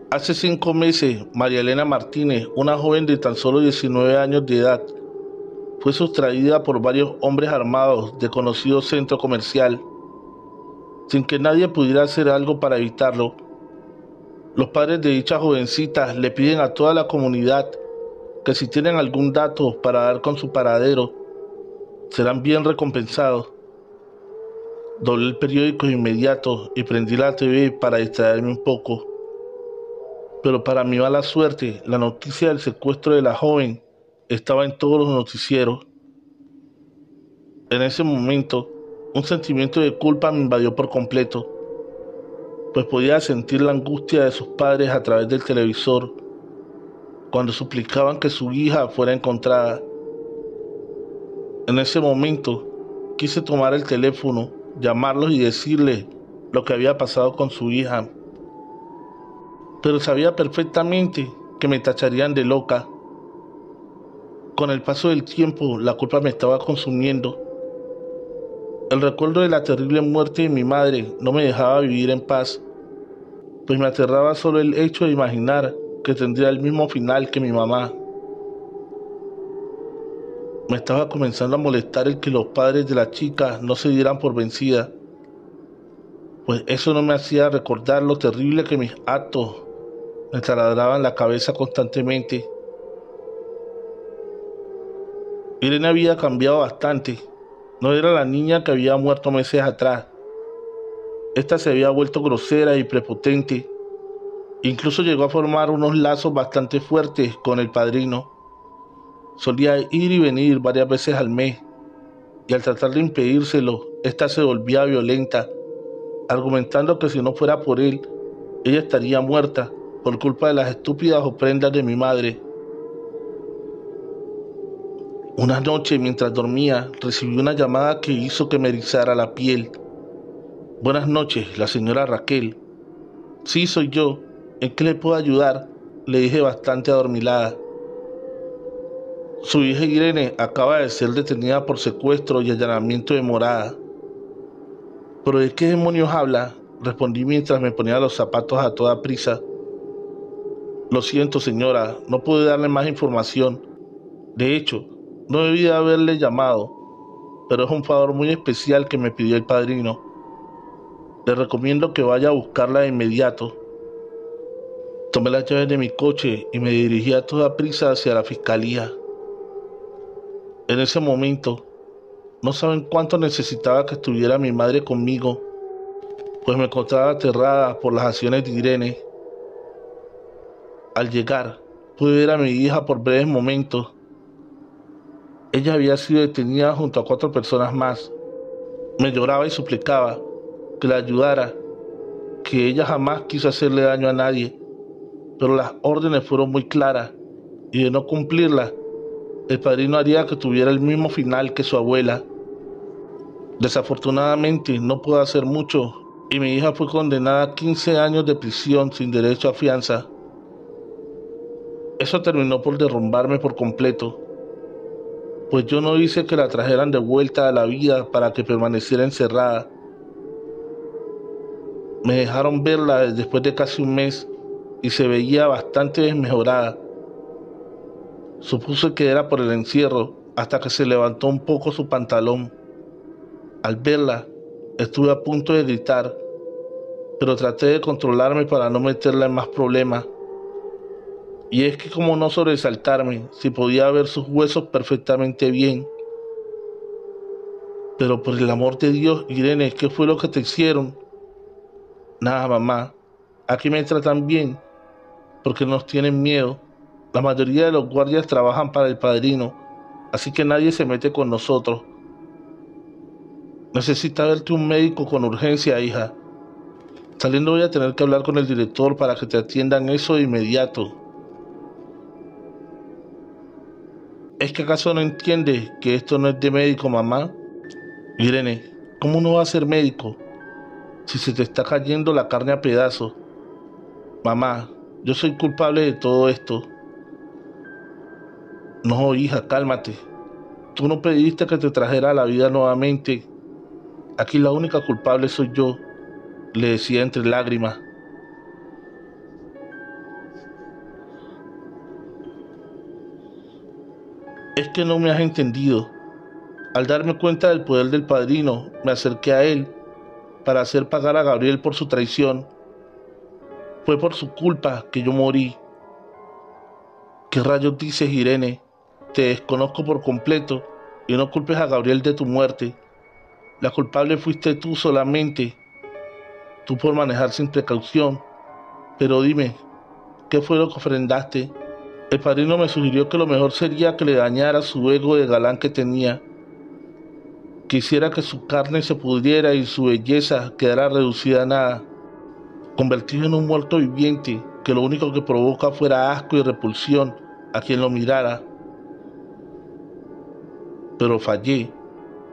Hace 5 meses, María Elena Martínez, una joven de tan solo 19 años de edad, fue sustraída por varios hombres armados de conocido centro comercial, sin que nadie pudiera hacer algo para evitarlo. Los padres de dicha jovencita le piden a toda la comunidad que si tienen algún dato para dar con su paradero, serán bien recompensados. Doblé el periódico de inmediato y prendí la TV para distraerme un poco. Pero para mi mala suerte, la noticia del secuestro de la joven estaba en todos los noticieros. En ese momento, un sentimiento de culpa me invadió por completo, pues podía sentir la angustia de sus padres a través del televisor cuando suplicaban que su hija fuera encontrada. En ese momento, quise tomar el teléfono, llamarlos y decirles lo que había pasado con su hija, pero sabía perfectamente que me tacharían de loca. Con el paso del tiempo, la culpa me estaba consumiendo. El recuerdo de la terrible muerte de mi madre no me dejaba vivir en paz, pues me aterraba solo el hecho de imaginar que tendría el mismo final que mi mamá. Me estaba comenzando a molestar el que los padres de la chica no se dieran por vencida, pues eso no me hacía recordar lo terrible que mis actos me taladraban la cabeza constantemente. Irene había cambiado bastante. No era la niña que había muerto meses atrás. Esta se había vuelto grosera y prepotente. Incluso llegó a formar unos lazos bastante fuertes con el padrino. Solía ir y venir varias veces al mes, y al tratar de impedírselo, esta se volvía violenta, argumentando que si no fuera por él, ella estaría muerta por culpa de las estúpidas ofrendas de mi madre. Una noche, mientras dormía, recibí una llamada que hizo que me erizara la piel. Buenas noches, la señora Raquel. Sí, soy yo. ¿En qué le puedo ayudar?, le dije bastante adormilada. Su hija Irene acaba de ser detenida por secuestro y allanamiento de morada. ¿Pero de qué demonios habla?, respondí mientras me ponía los zapatos a toda prisa. Lo siento, señora, no pude darle más información. De hecho, no debía haberle llamado, pero es un favor muy especial que me pidió el padrino. Le recomiendo que vaya a buscarla de inmediato. Tomé las llaves de mi coche y me dirigí a toda prisa hacia la fiscalía. En ese momento, no saben cuánto necesitaba que estuviera mi madre conmigo, pues me encontraba aterrada por las acciones de Irene. Al llegar, pude ver a mi hija por breves momentos. Ella había sido detenida junto a 4 personas más. Me lloraba y suplicaba que la ayudara, que ella jamás quiso hacerle daño a nadie, pero las órdenes fueron muy claras y de no cumplirlas, el padrino haría que tuviera el mismo final que su abuela. Desafortunadamente no pude hacer mucho y mi hija fue condenada a 15 años de prisión sin derecho a fianza. Eso terminó por derrumbarme por completo, pues yo no hice que la trajeran de vuelta a la vida para que permaneciera encerrada. Me dejaron verla después de casi un mes y se veía bastante desmejorada. Supuse que era por el encierro hasta que se levantó un poco su pantalón. Al verla, estuve a punto de gritar, pero traté de controlarme para no meterla en más problemas. Y es que como no sobresaltarme si podía ver sus huesos perfectamente bien. Pero por el amor de Dios, Irene, ¿qué fue lo que te hicieron? Nada, mamá. Aquí me tratan bien porque nos tienen miedo. La mayoría de los guardias trabajan para el padrino, así que nadie se mete con nosotros. Necesita verte un médico con urgencia, hija. Saliendo voy a tener que hablar con el director para que te atiendan eso de inmediato. ¿Es que acaso no entiendes que esto no es de médico, mamá? Irene, ¿cómo no va a ser médico si se te está cayendo la carne a pedazos? Mamá, yo soy culpable de todo esto. No, hija, cálmate. Tú no pediste que te trajera a la vida nuevamente. Aquí la única culpable soy yo, le decía entre lágrimas. Es que no me has entendido. Al darme cuenta del poder del padrino, me acerqué a él para hacer pagar a Gabriel por su traición. Fue por su culpa que yo morí. ¿Qué rayos dices, Irene? Te desconozco por completo y no culpes a Gabriel de tu muerte. La culpable fuiste tú solamente, tú por manejar sin precaución. Pero dime, ¿qué fue lo que ofrendaste? El padrino me sugirió que lo mejor sería que le dañara su ego de galán que tenía. Quisiera que su carne se pudriera y su belleza quedara reducida a nada, convertido en un muerto viviente que lo único que provoca fuera asco y repulsión a quien lo mirara. Pero fallé.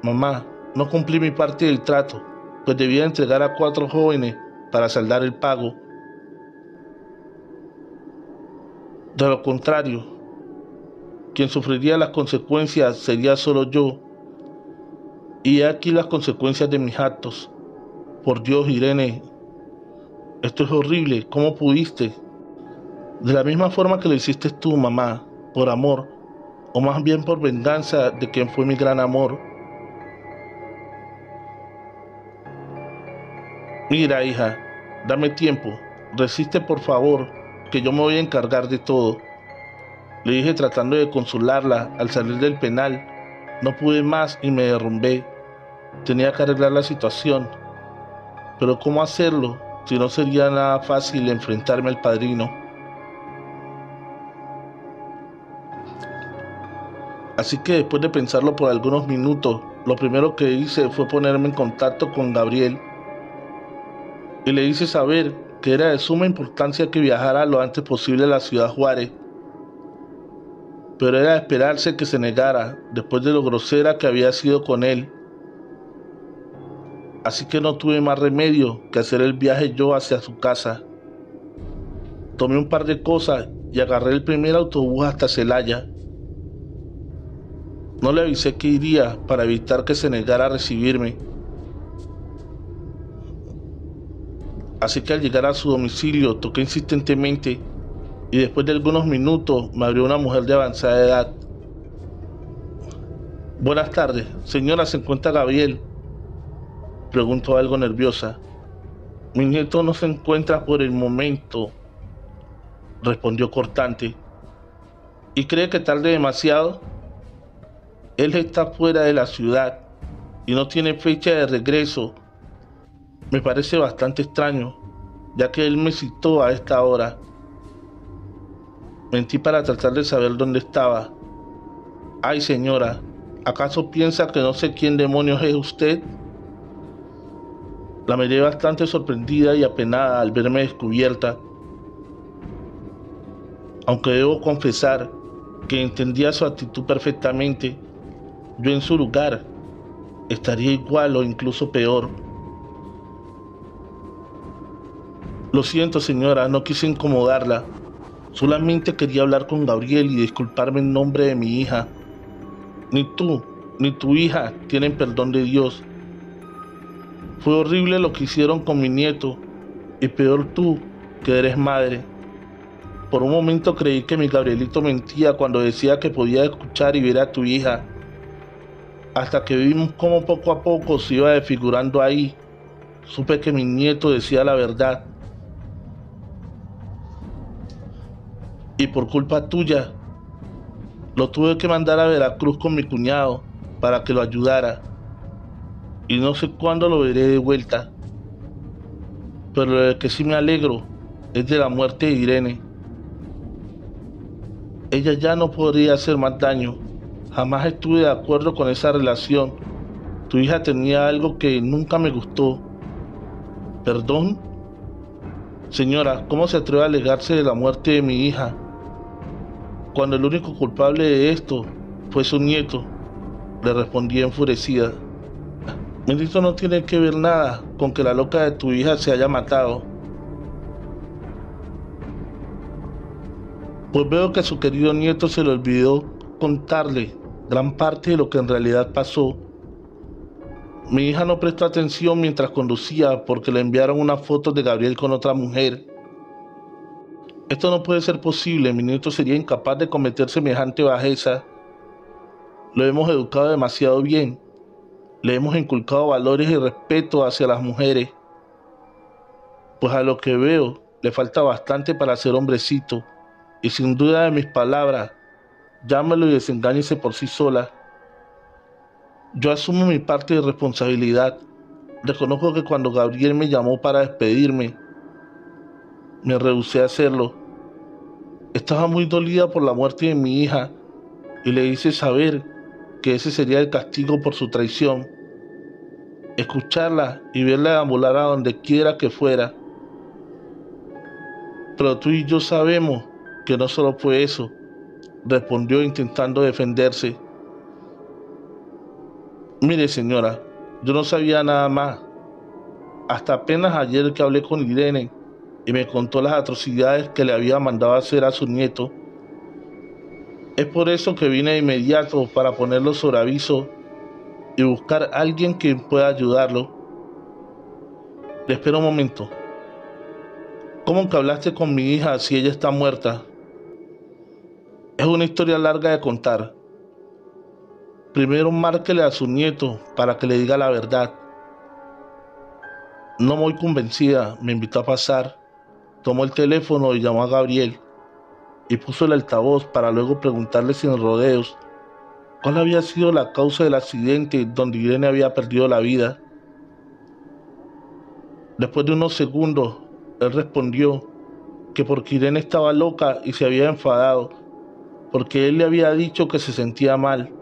Mamá, no cumplí mi parte del trato, pues debía entregar a 4 jóvenes para saldar el pago. De lo contrario, quien sufriría las consecuencias sería solo yo. Y he aquí las consecuencias de mis actos. Por Dios, Irene, esto es horrible. ¿Cómo pudiste? De la misma forma que lo hiciste tú, mamá, por amor, o más bien por venganza de quien fue mi gran amor. Mira, hija, dame tiempo. Resiste, por favor, que yo me voy a encargar de todo. Le dije tratando de consolarla al salir del penal. No pude más y me derrumbé. Tenía que arreglar la situación. Pero ¿cómo hacerlo si no sería nada fácil enfrentarme al padrino? Así que después de pensarlo por algunos minutos, lo primero que hice fue ponerme en contacto con Gabriel y le hice saber que era de suma importancia que viajara lo antes posible a la ciudad Juárez. Pero era de esperarse que se negara después de lo grosera que había sido con él. Así que no tuve más remedio que hacer el viaje yo hacia su casa. Tomé un par de cosas y agarré el primer autobús hasta Celaya. No le avisé que iría para evitar que se negara a recibirme. Así que al llegar a su domicilio toqué insistentemente y después de algunos minutos me abrió una mujer de avanzada edad. Buenas tardes, señora, ¿se encuentra Gabriel?, preguntó algo nerviosa. Mi nieto no se encuentra por el momento, respondió cortante. ¿Y cree que tarde demasiado? Él está fuera de la ciudad y no tiene fecha de regreso. Me parece bastante extraño, ya que él me citó a esta hora. Mentí para tratar de saber dónde estaba. Ay, señora, ¿acaso piensa que no sé quién demonios es usted? La miré bastante sorprendida y apenada al verme descubierta. Aunque debo confesar que entendía su actitud perfectamente, yo en su lugar estaría igual o incluso peor. Lo siento, señora, no quise incomodarla. Solamente quería hablar con Gabriel y disculparme en nombre de mi hija. Ni tú, ni tu hija tienen perdón de Dios. Fue horrible lo que hicieron con mi nieto, y peor tú, que eres madre. Por un momento creí que mi Gabrielito mentía cuando decía que podía escuchar y ver a tu hija, hasta que vimos cómo poco a poco se iba desfigurando ahí. Supe que mi nieto decía la verdad. Y por culpa tuya, lo tuve que mandar a Veracruz con mi cuñado para que lo ayudara. Y no sé cuándo lo veré de vuelta. Pero lo de que sí me alegro es de la muerte de Irene. Ella ya no podría hacer más daño. Jamás estuve de acuerdo con esa relación. Tu hija tenía algo que nunca me gustó. ¿Perdón? Señora, ¿cómo se atreve a alegarse de la muerte de mi hija, cuando el único culpable de esto fue su nieto?, le respondí enfurecida. Mi nieto no tiene que ver nada con que la loca de tu hija se haya matado. Pues veo que a su querido nieto se le olvidó contarle gran parte de lo que en realidad pasó. Mi hija no prestó atención mientras conducía porque le enviaron unas fotos de Gabriel con otra mujer. Esto no puede ser posible, mi nieto sería incapaz de cometer semejante bajeza. Lo hemos educado demasiado bien. Le hemos inculcado valores y respeto hacia las mujeres. Pues a lo que veo, le falta bastante para ser hombrecito. Y sin duda de mis palabras, llámelo y desengáñese por sí sola. Yo asumo mi parte de responsabilidad. Reconozco que cuando Gabriel me llamó para despedirme, me rehusé a hacerlo. Estaba muy dolida por la muerte de mi hija y le hice saber que ese sería el castigo por su traición. Escucharla y verla deambular a donde quiera que fuera. Pero tú y yo sabemos que no solo fue eso, respondió intentando defenderse. Mire, señora, yo no sabía nada más. Hasta apenas ayer que hablé con Irene y me contó las atrocidades que le había mandado hacer a su nieto. Es por eso que vine de inmediato para ponerlo sobre aviso y buscar a alguien que pueda ayudarlo. Le espero un momento. ¿Cómo que hablaste con mi hija si ella está muerta? Es una historia larga de contar. Primero márquele a su nieto para que le diga la verdad. No muy convencida, me invitó a pasar. Tomó el teléfono y llamó a Gabriel y puso el altavoz para luego preguntarle sin rodeos cuál había sido la causa del accidente donde Irene había perdido la vida. Después de unos segundos, él respondió que porque Irene estaba loca y se había enfadado, porque él le había dicho que se sentía mal.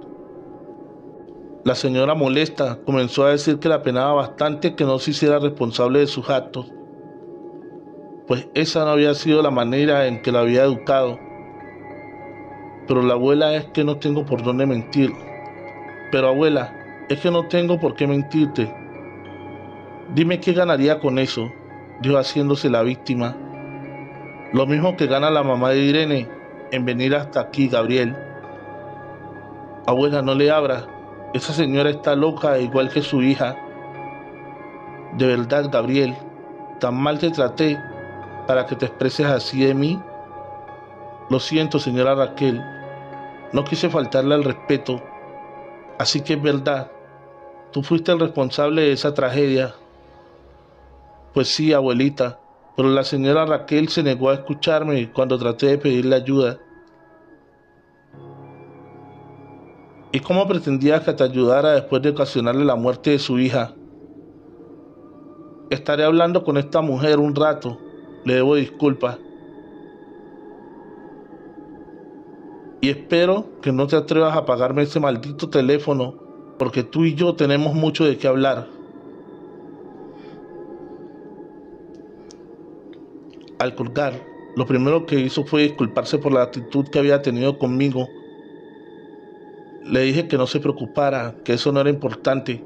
La señora molesta comenzó a decir que le apenaba bastante que no se hiciera responsable de sus actos, pues esa no había sido la manera en que la había educado. Pero la abuela es que no tengo por dónde mentir. Pero abuela, es que no tengo por qué mentirte. Dime qué ganaría con eso, dijo haciéndose la víctima. Lo mismo que gana la mamá de Irene en venir hasta aquí, Gabriel. Abuela, no le abra. Esa señora está loca igual que su hija. De verdad, Gabriel, tan mal te traté para que te expreses así de mí. Lo siento, señora Raquel. No quise faltarle al respeto. Así que es verdad, tú fuiste el responsable de esa tragedia. Pues sí, abuelita, pero la señora Raquel se negó a escucharme cuando traté de pedirle ayuda. ¿Y cómo pretendías que te ayudara después de ocasionarle la muerte de su hija? Estaré hablando con esta mujer un rato, le debo disculpas. Y espero que no te atrevas a pagarme ese maldito teléfono, porque tú y yo tenemos mucho de qué hablar. Al colgar, lo primero que hizo fue disculparse por la actitud que había tenido conmigo. Le dije que no se preocupara, que eso no era importante,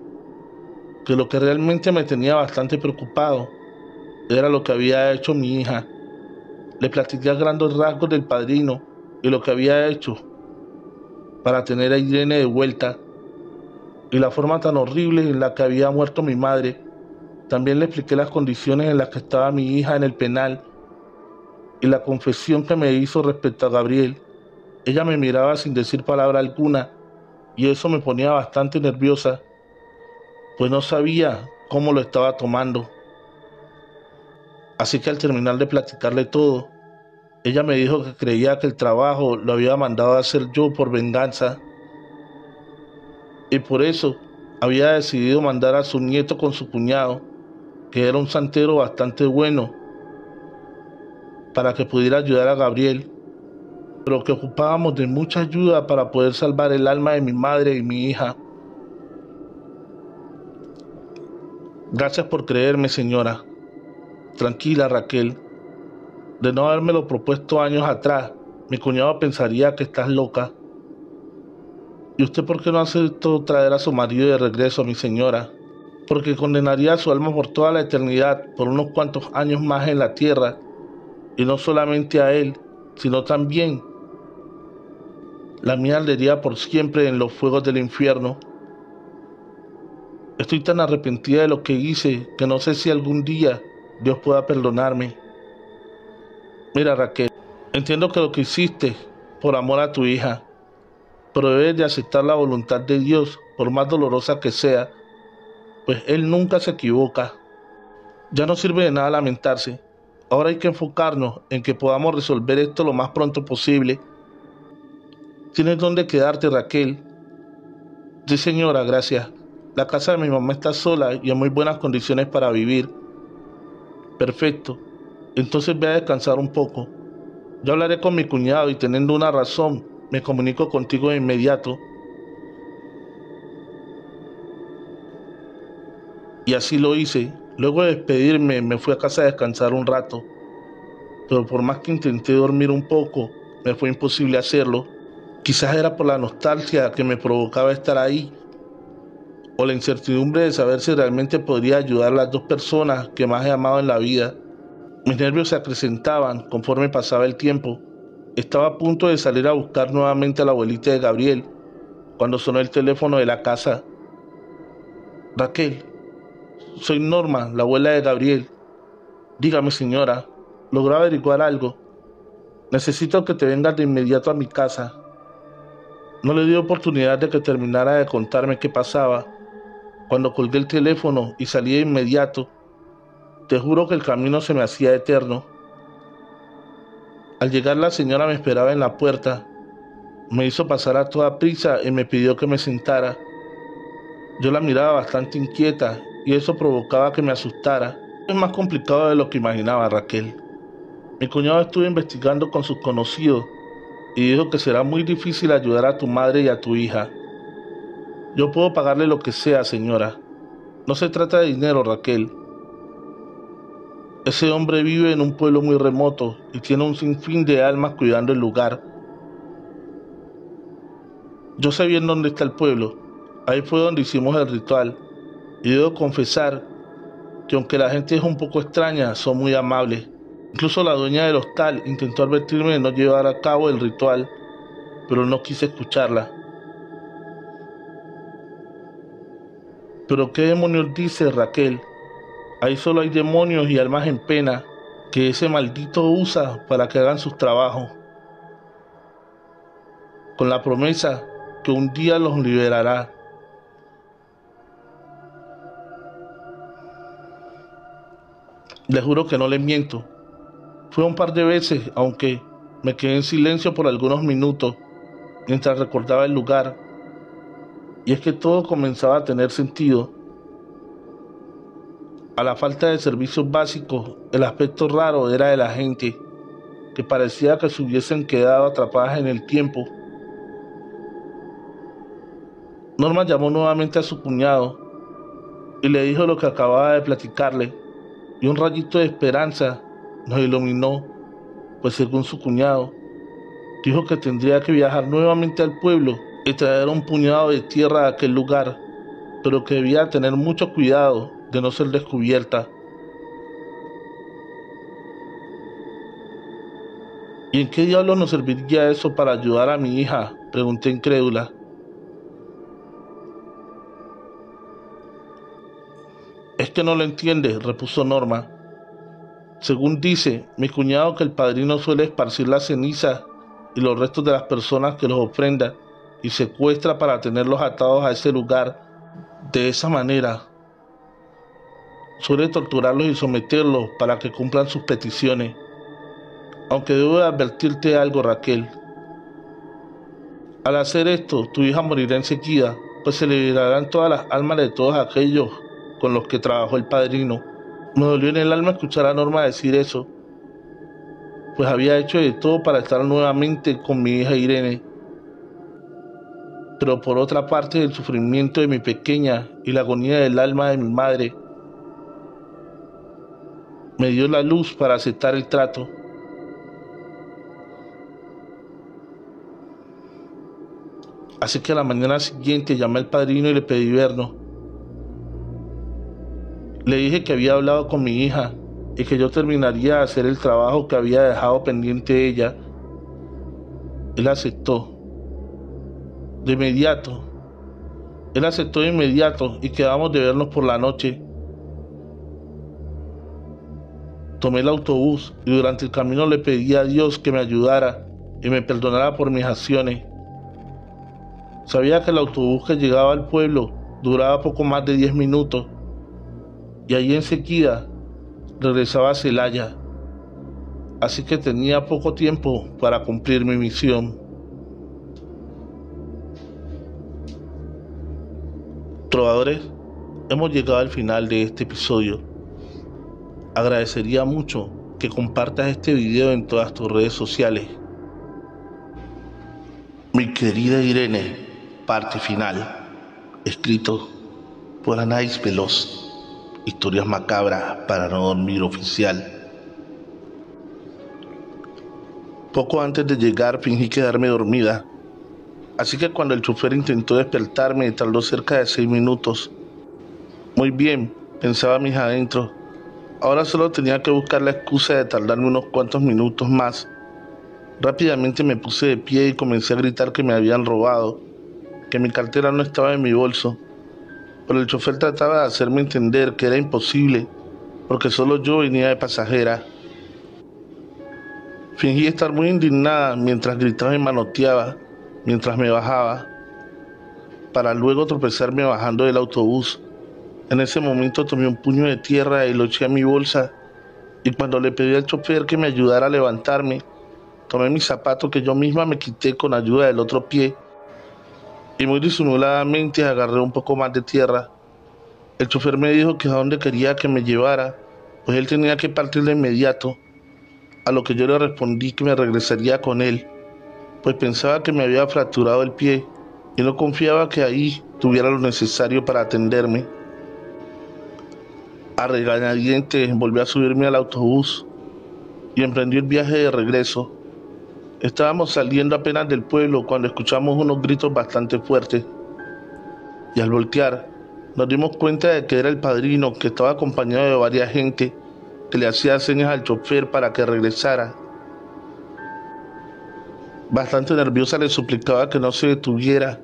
que lo que realmente me tenía bastante preocupado era lo que había hecho mi hija. Le platiqué a grandes rasgos del padrino y lo que había hecho para tener a Irene de vuelta y la forma tan horrible en la que había muerto mi madre. También le expliqué las condiciones en las que estaba mi hija en el penal y la confesión que me hizo respecto a Gabriel. Ella me miraba sin decir palabra alguna y eso me ponía bastante nerviosa, pues no sabía cómo lo estaba tomando. Así que al terminar de platicarle todo, ella me dijo que creía que el trabajo lo había mandado a hacer yo por venganza y por eso había decidido mandar a su nieto con su cuñado, que era un santero bastante bueno, para que pudiera ayudar a Gabriel, pero que ocupábamos de mucha ayuda para poder salvar el alma de mi madre y mi hija. Gracias por creerme, señora. Tranquila, Raquel. De no habérmelo propuesto años atrás, mi cuñado pensaría que estás loca. ¿Y usted por qué no aceptó traer a su marido de regreso, mi señora? Porque condenaría a su alma por toda la eternidad, por unos cuantos años más en la tierra, y no solamente a él, sino también la mía ardería por siempre en los fuegos del infierno. Estoy tan arrepentida de lo que hice que no sé si algún día Dios pueda perdonarme. Mira, Raquel, entiendo que lo que hiciste por amor a tu hija, pero debes de aceptar la voluntad de Dios, por más dolorosa que sea, pues Él nunca se equivoca. Ya no sirve de nada lamentarse. Ahora hay que enfocarnos en que podamos resolver esto lo más pronto posible. ¿Tienes dónde quedarte, Raquel? Sí, señora, gracias. La casa de mi mamá está sola y en muy buenas condiciones para vivir. Perfecto. Entonces ve a descansar un poco. Yo hablaré con mi cuñado y teniendo una razón, me comunico contigo de inmediato. Y así lo hice. Luego de despedirme, me fui a casa a descansar un rato. Pero por más que intenté dormir un poco, me fue imposible hacerlo. Quizás era por la nostalgia que me provocaba estar ahí, o la incertidumbre de saber si realmente podría ayudar a las dos personas que más he amado en la vida. Mis nervios se acrecentaban conforme pasaba el tiempo. Estaba a punto de salir a buscar nuevamente a la abuelita de Gabriel, cuando sonó el teléfono de la casa. Raquel, soy Norma, la abuela de Gabriel. Dígame, señora, ¿logró averiguar algo? Necesito que te vengas de inmediato a mi casa. No le di oportunidad de que terminara de contarme qué pasaba. Cuando colgué el teléfono y salí de inmediato, te juro que el camino se me hacía eterno. Al llegar la señora me esperaba en la puerta. Me hizo pasar a toda prisa y me pidió que me sentara. Yo la miraba bastante inquieta y eso provocaba que me asustara. Es más complicado de lo que imaginaba, Raquel. Mi cuñado estuvo investigando con sus conocidos y dijo que será muy difícil ayudar a tu madre y a tu hija. Yo puedo pagarle lo que sea, señora. No se trata de dinero, Raquel. Ese hombre vive en un pueblo muy remoto y tiene un sinfín de almas cuidando el lugar. Yo sé bien dónde está el pueblo. Ahí fue donde hicimos el ritual. Y debo confesar que aunque la gente es un poco extraña, son muy amables. Incluso la dueña del hostal intentó advertirme de no llevar a cabo el ritual, pero no quise escucharla. ¿Pero qué demonios dice, Raquel? Ahí solo hay demonios y almas en pena que ese maldito usa para que hagan sus trabajos, con la promesa que un día los liberará. Le juro que no le miento. Fue un par de veces, aunque me quedé en silencio por algunos minutos mientras recordaba el lugar. Y es que todo comenzaba a tener sentido. A la falta de servicios básicos, el aspecto raro era de la gente, que parecía que se hubiesen quedado atrapadas en el tiempo. Norma llamó nuevamente a su cuñado y le dijo lo que acababa de platicarle, y un rayito de esperanza nos iluminó, pues según su cuñado, dijo que tendría que viajar nuevamente al pueblo y traer un puñado de tierra a aquel lugar, pero que debía tener mucho cuidado de no ser descubierta. ¿Y en qué diablos nos serviría eso para ayudar a mi hija?, pregunté incrédula. Es que no lo entiende, repuso Norma. Según dice mi cuñado, que el padrino suele esparcir las cenizas y los restos de las personas que los ofrendan y secuestra para tenerlos atados a ese lugar. De esa manera, suele torturarlos y someterlos para que cumplan sus peticiones. Aunque debo de advertirte algo, Raquel. Al hacer esto, tu hija morirá enseguida, pues se liberarán todas las almas de todos aquellos con los que trabajó el padrino. Me dolió en el alma escuchar a Norma decir eso, pues había hecho de todo para estar nuevamente con mi hija Irene. Pero por otra parte, el sufrimiento de mi pequeña y la agonía del alma de mi madre me dio la luz para aceptar el trato. Así que a la mañana siguiente llamé al padrino y le pedí vernos. Le dije que había hablado con mi hija y que yo terminaría de hacer el trabajo que había dejado pendiente ella. Él aceptó. De inmediato. Él aceptó de inmediato y quedamos de vernos por la noche. Tomé el autobús y durante el camino le pedí a Dios que me ayudara y me perdonara por mis acciones. Sabía que el autobús que llegaba al pueblo duraba poco más de 10 minutos y allí enseguida regresaba a Celaya, así que tenía poco tiempo para cumplir mi misión. Trovadores, hemos llegado al final de este episodio. Agradecería mucho que que compartas este video en todas tus redes sociales. Mi querida Irene, parte final. Escrito por Anaís Veloz. Historias macabras para no dormir oficial. Poco antes de llegar fingí quedarme dormida, así que cuando el chofer intentó despertarme tardó cerca de 6 minutos. Muy bien, pensaba mis adentros, ahora solo tenía que buscar la excusa de tardarme unos cuantos minutos más. Rápidamente me puse de pie y comencé a gritar que me habían robado, que mi cartera no estaba en mi bolso, pero el chofer trataba de hacerme entender que era imposible, porque solo yo venía de pasajera. Fingí estar muy indignada mientras gritaba y manoteaba, mientras me bajaba, para luego tropezarme bajando del autobús. En ese momento tomé un puño de tierra y lo eché a mi bolsa, y cuando le pedí al chofer que me ayudara a levantarme, tomé mis zapatos que yo misma me quité con ayuda del otro pie, y muy disimuladamente agarré un poco más de tierra. El chofer me dijo que a dónde quería que me llevara, pues él tenía que partir de inmediato, a lo que yo le respondí que me regresaría con él, pues pensaba que me había fracturado el pie y no confiaba que ahí tuviera lo necesario para atenderme. A regañadientes volví a subirme al autobús y emprendí el viaje de regreso. Estábamos saliendo apenas del pueblo cuando escuchamos unos gritos bastante fuertes, y al voltear nos dimos cuenta de que era el padrino, que estaba acompañado de varias gente que le hacía señas al chofer para que regresara. Bastante nerviosa le suplicaba que no se detuviera,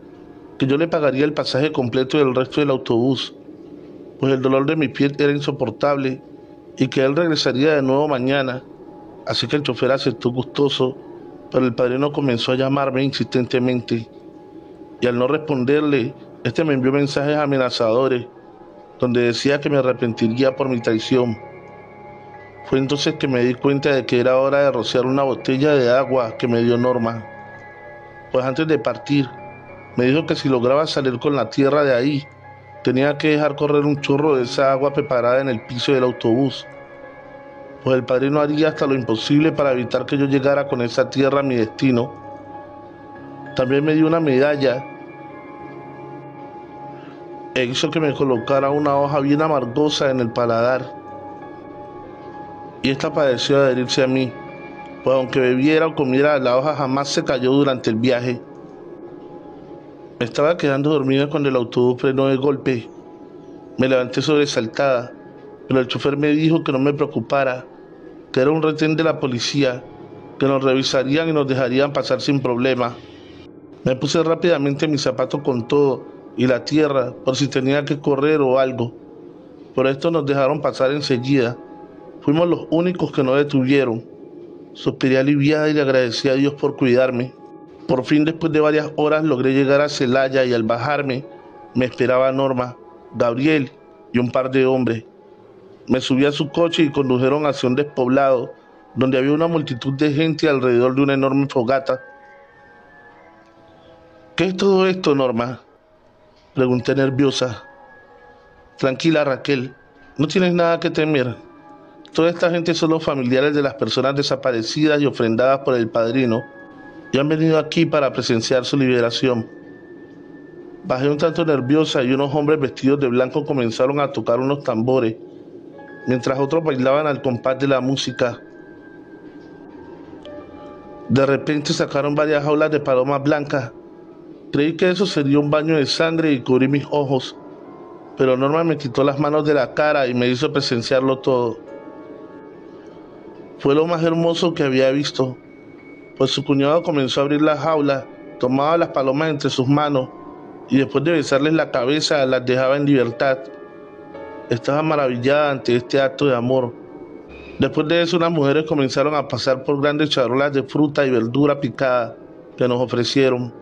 que yo le pagaría el pasaje completo del resto del autobús, pues el dolor de mi pie era insoportable y que él regresaría de nuevo mañana. Así que el chofer aceptó gustoso, pero el padrino comenzó a llamarme insistentemente, y al no responderle, este me envió mensajes amenazadores, donde decía que me arrepentiría por mi traición. Fue entonces que me di cuenta de que era hora de rociar una botella de agua que me dio Norma, pues antes de partir, me dijo que si lograba salir con la tierra de ahí, tenía que dejar correr un chorro de esa agua preparada en el piso del autobús, pues el padrino haría hasta lo imposible para evitar que yo llegara con esa tierra a mi destino. También me dio una medalla e hizo que me colocara una hoja bien amargosa en el paladar, y esta pareció adherirse a mí, pues aunque bebiera o comiera la hoja jamás se cayó durante el viaje. Me estaba quedando dormida cuando el autobús frenó de golpe. Me levanté sobresaltada, pero el chofer me dijo que no me preocupara, que era un retén de la policía, que nos revisarían y nos dejarían pasar sin problema. Me puse rápidamente mis zapatos con todo y la tierra por si tenía que correr o algo. Por esto nos dejaron pasar enseguida. Fuimos los únicos que no detuvieron. Suspiré aliviada y le agradecí a Dios por cuidarme. Por fin, después de varias horas, logré llegar a Celaya y al bajarme, me esperaba Norma, Gabriel y un par de hombres. Me subí a su coche y condujeron hacia un despoblado, donde había una multitud de gente alrededor de una enorme fogata. ¿Qué es todo esto, Norma?, pregunté nerviosa. Tranquila, Raquel, no tienes nada que temer. Toda esta gente son los familiares de las personas desaparecidas y ofrendadas por el padrino, y han venido aquí para presenciar su liberación. Bajé un tanto nerviosa y unos hombres vestidos de blanco comenzaron a tocar unos tambores, mientras otros bailaban al compás de la música. De repente sacaron varias jaulas de palomas blancas. Creí que eso sería un baño de sangre y cubrí mis ojos, pero Norma me quitó las manos de la cara y me hizo presenciarlo todo. Fue lo más hermoso que había visto, pues su cuñado comenzó a abrir las jaulas, tomaba las palomas entre sus manos y después de besarles la cabeza las dejaba en libertad. Estaba maravillada ante este acto de amor. Después de eso, unas mujeres comenzaron a pasar por grandes charolas de fruta y verdura picada que nos ofrecieron.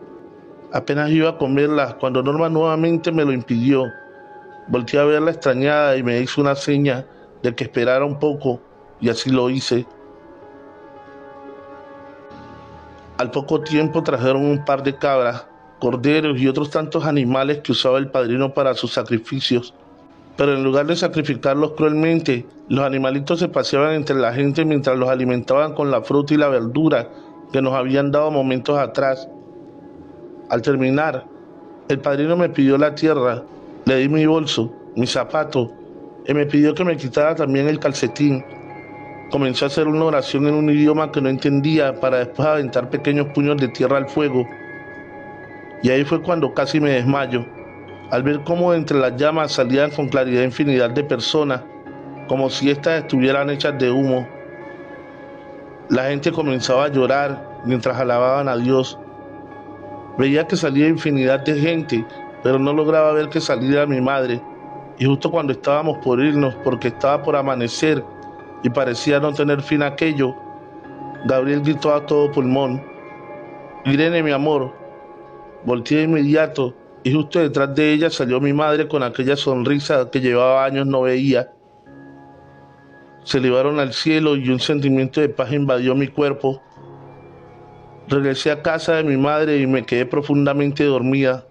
Apenas iba a comerlas cuando Norma nuevamente me lo impidió. Volteé a verla extrañada y me hizo una seña de que esperara un poco, y así lo hice. Al poco tiempo trajeron un par de cabras, corderos y otros tantos animales que usaba el padrino para sus sacrificios. Pero en lugar de sacrificarlos cruelmente, los animalitos se paseaban entre la gente mientras los alimentaban con la fruta y la verdura que nos habían dado momentos atrás. Al terminar, el padrino me pidió la tierra, le di mi bolso, mi zapato, y me pidió que me quitara también el calcetín. Comenzó a hacer una oración en un idioma que no entendía para después aventar pequeños puños de tierra al fuego. Y ahí fue cuando casi me desmayo, al ver cómo entre las llamas salían con claridad infinidad de personas, como si éstas estuvieran hechas de humo. La gente comenzaba a llorar mientras alababan a Dios. Veía que salía infinidad de gente, pero no lograba ver que saliera mi madre. Y justo cuando estábamos por irnos, porque estaba por amanecer y parecía no tener fin aquello, Gabriel gritó a todo pulmón: «Irene, mi amor». Volteé de inmediato y justo detrás de ella salió mi madre con aquella sonrisa que llevaba años no veía. Se elevaron al cielo y un sentimiento de paz invadió mi cuerpo. Regresé a casa de mi madre y me quedé profundamente dormida.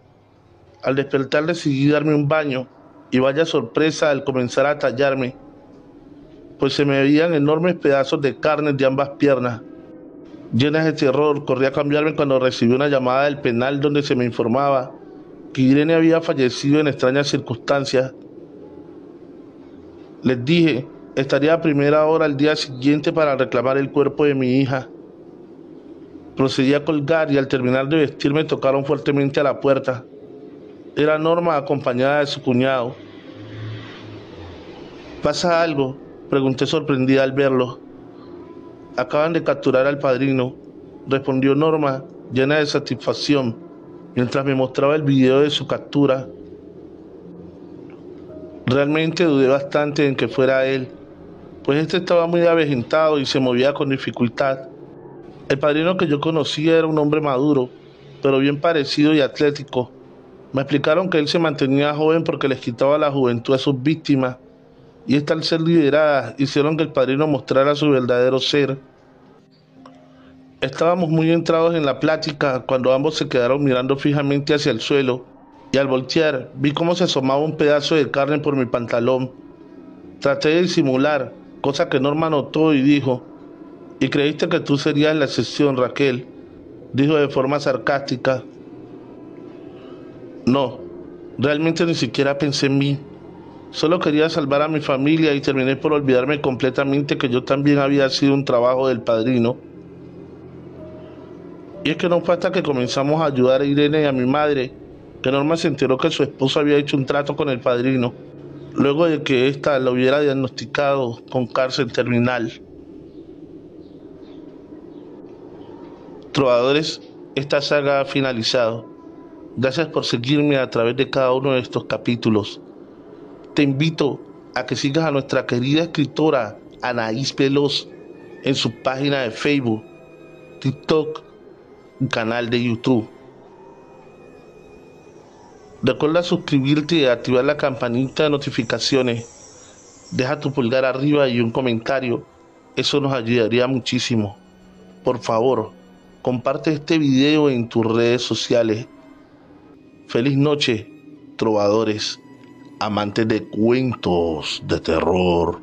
Al despertar decidí darme un baño y vaya sorpresa al comenzar a tallarme, pues se me veían enormes pedazos de carne de ambas piernas. Llenas de terror, corrí a cambiarme cuando recibí una llamada del penal donde se me informaba que Irene había fallecido en extrañas circunstancias. Les dije, estaría a primera hora al día siguiente para reclamar el cuerpo de mi hija. Procedí a colgar y al terminar de vestirme tocaron fuertemente a la puerta. Era Norma acompañada de su cuñado. «¿Pasa algo?», pregunté sorprendida al verlo. «Acaban de capturar al padrino», respondió Norma, llena de satisfacción, mientras me mostraba el video de su captura. Realmente dudé bastante en que fuera él, pues este estaba muy avejentado y se movía con dificultad. El padrino que yo conocía era un hombre maduro, pero bien parecido y atlético. Me explicaron que él se mantenía joven porque les quitaba la juventud a sus víctimas, y esta, al ser lideradas, hicieron que el padrino mostrara su verdadero ser. Estábamos muy entrados en la plática cuando ambos se quedaron mirando fijamente hacia el suelo, y al voltear vi cómo se asomaba un pedazo de carne por mi pantalón. Traté de disimular, cosa que Norma notó y dijo: «¿Y creíste que tú serías la excepción, Raquel?», dijo de forma sarcástica. No, realmente ni siquiera pensé en mí. Solo quería salvar a mi familia y terminé por olvidarme completamente que yo también había sido un trabajo del padrino. Y es que no fue hasta que comenzamos a ayudar a Irene y a mi madre que Norma se enteró que su esposo había hecho un trato con el padrino, luego de que ésta lo hubiera diagnosticado con cáncer terminal. Trovadores, esta saga ha finalizado. Gracias por seguirme a través de cada uno de estos capítulos. Te invito a que sigas a nuestra querida escritora Anaís Veloz en su página de Facebook, TikTok y canal de YouTube. Recuerda suscribirte y activar la campanita de notificaciones. Deja tu pulgar arriba y un comentario. Eso nos ayudaría muchísimo. Por favor, comparte este video en tus redes sociales. Feliz noche, trovadores, amantes de cuentos de terror.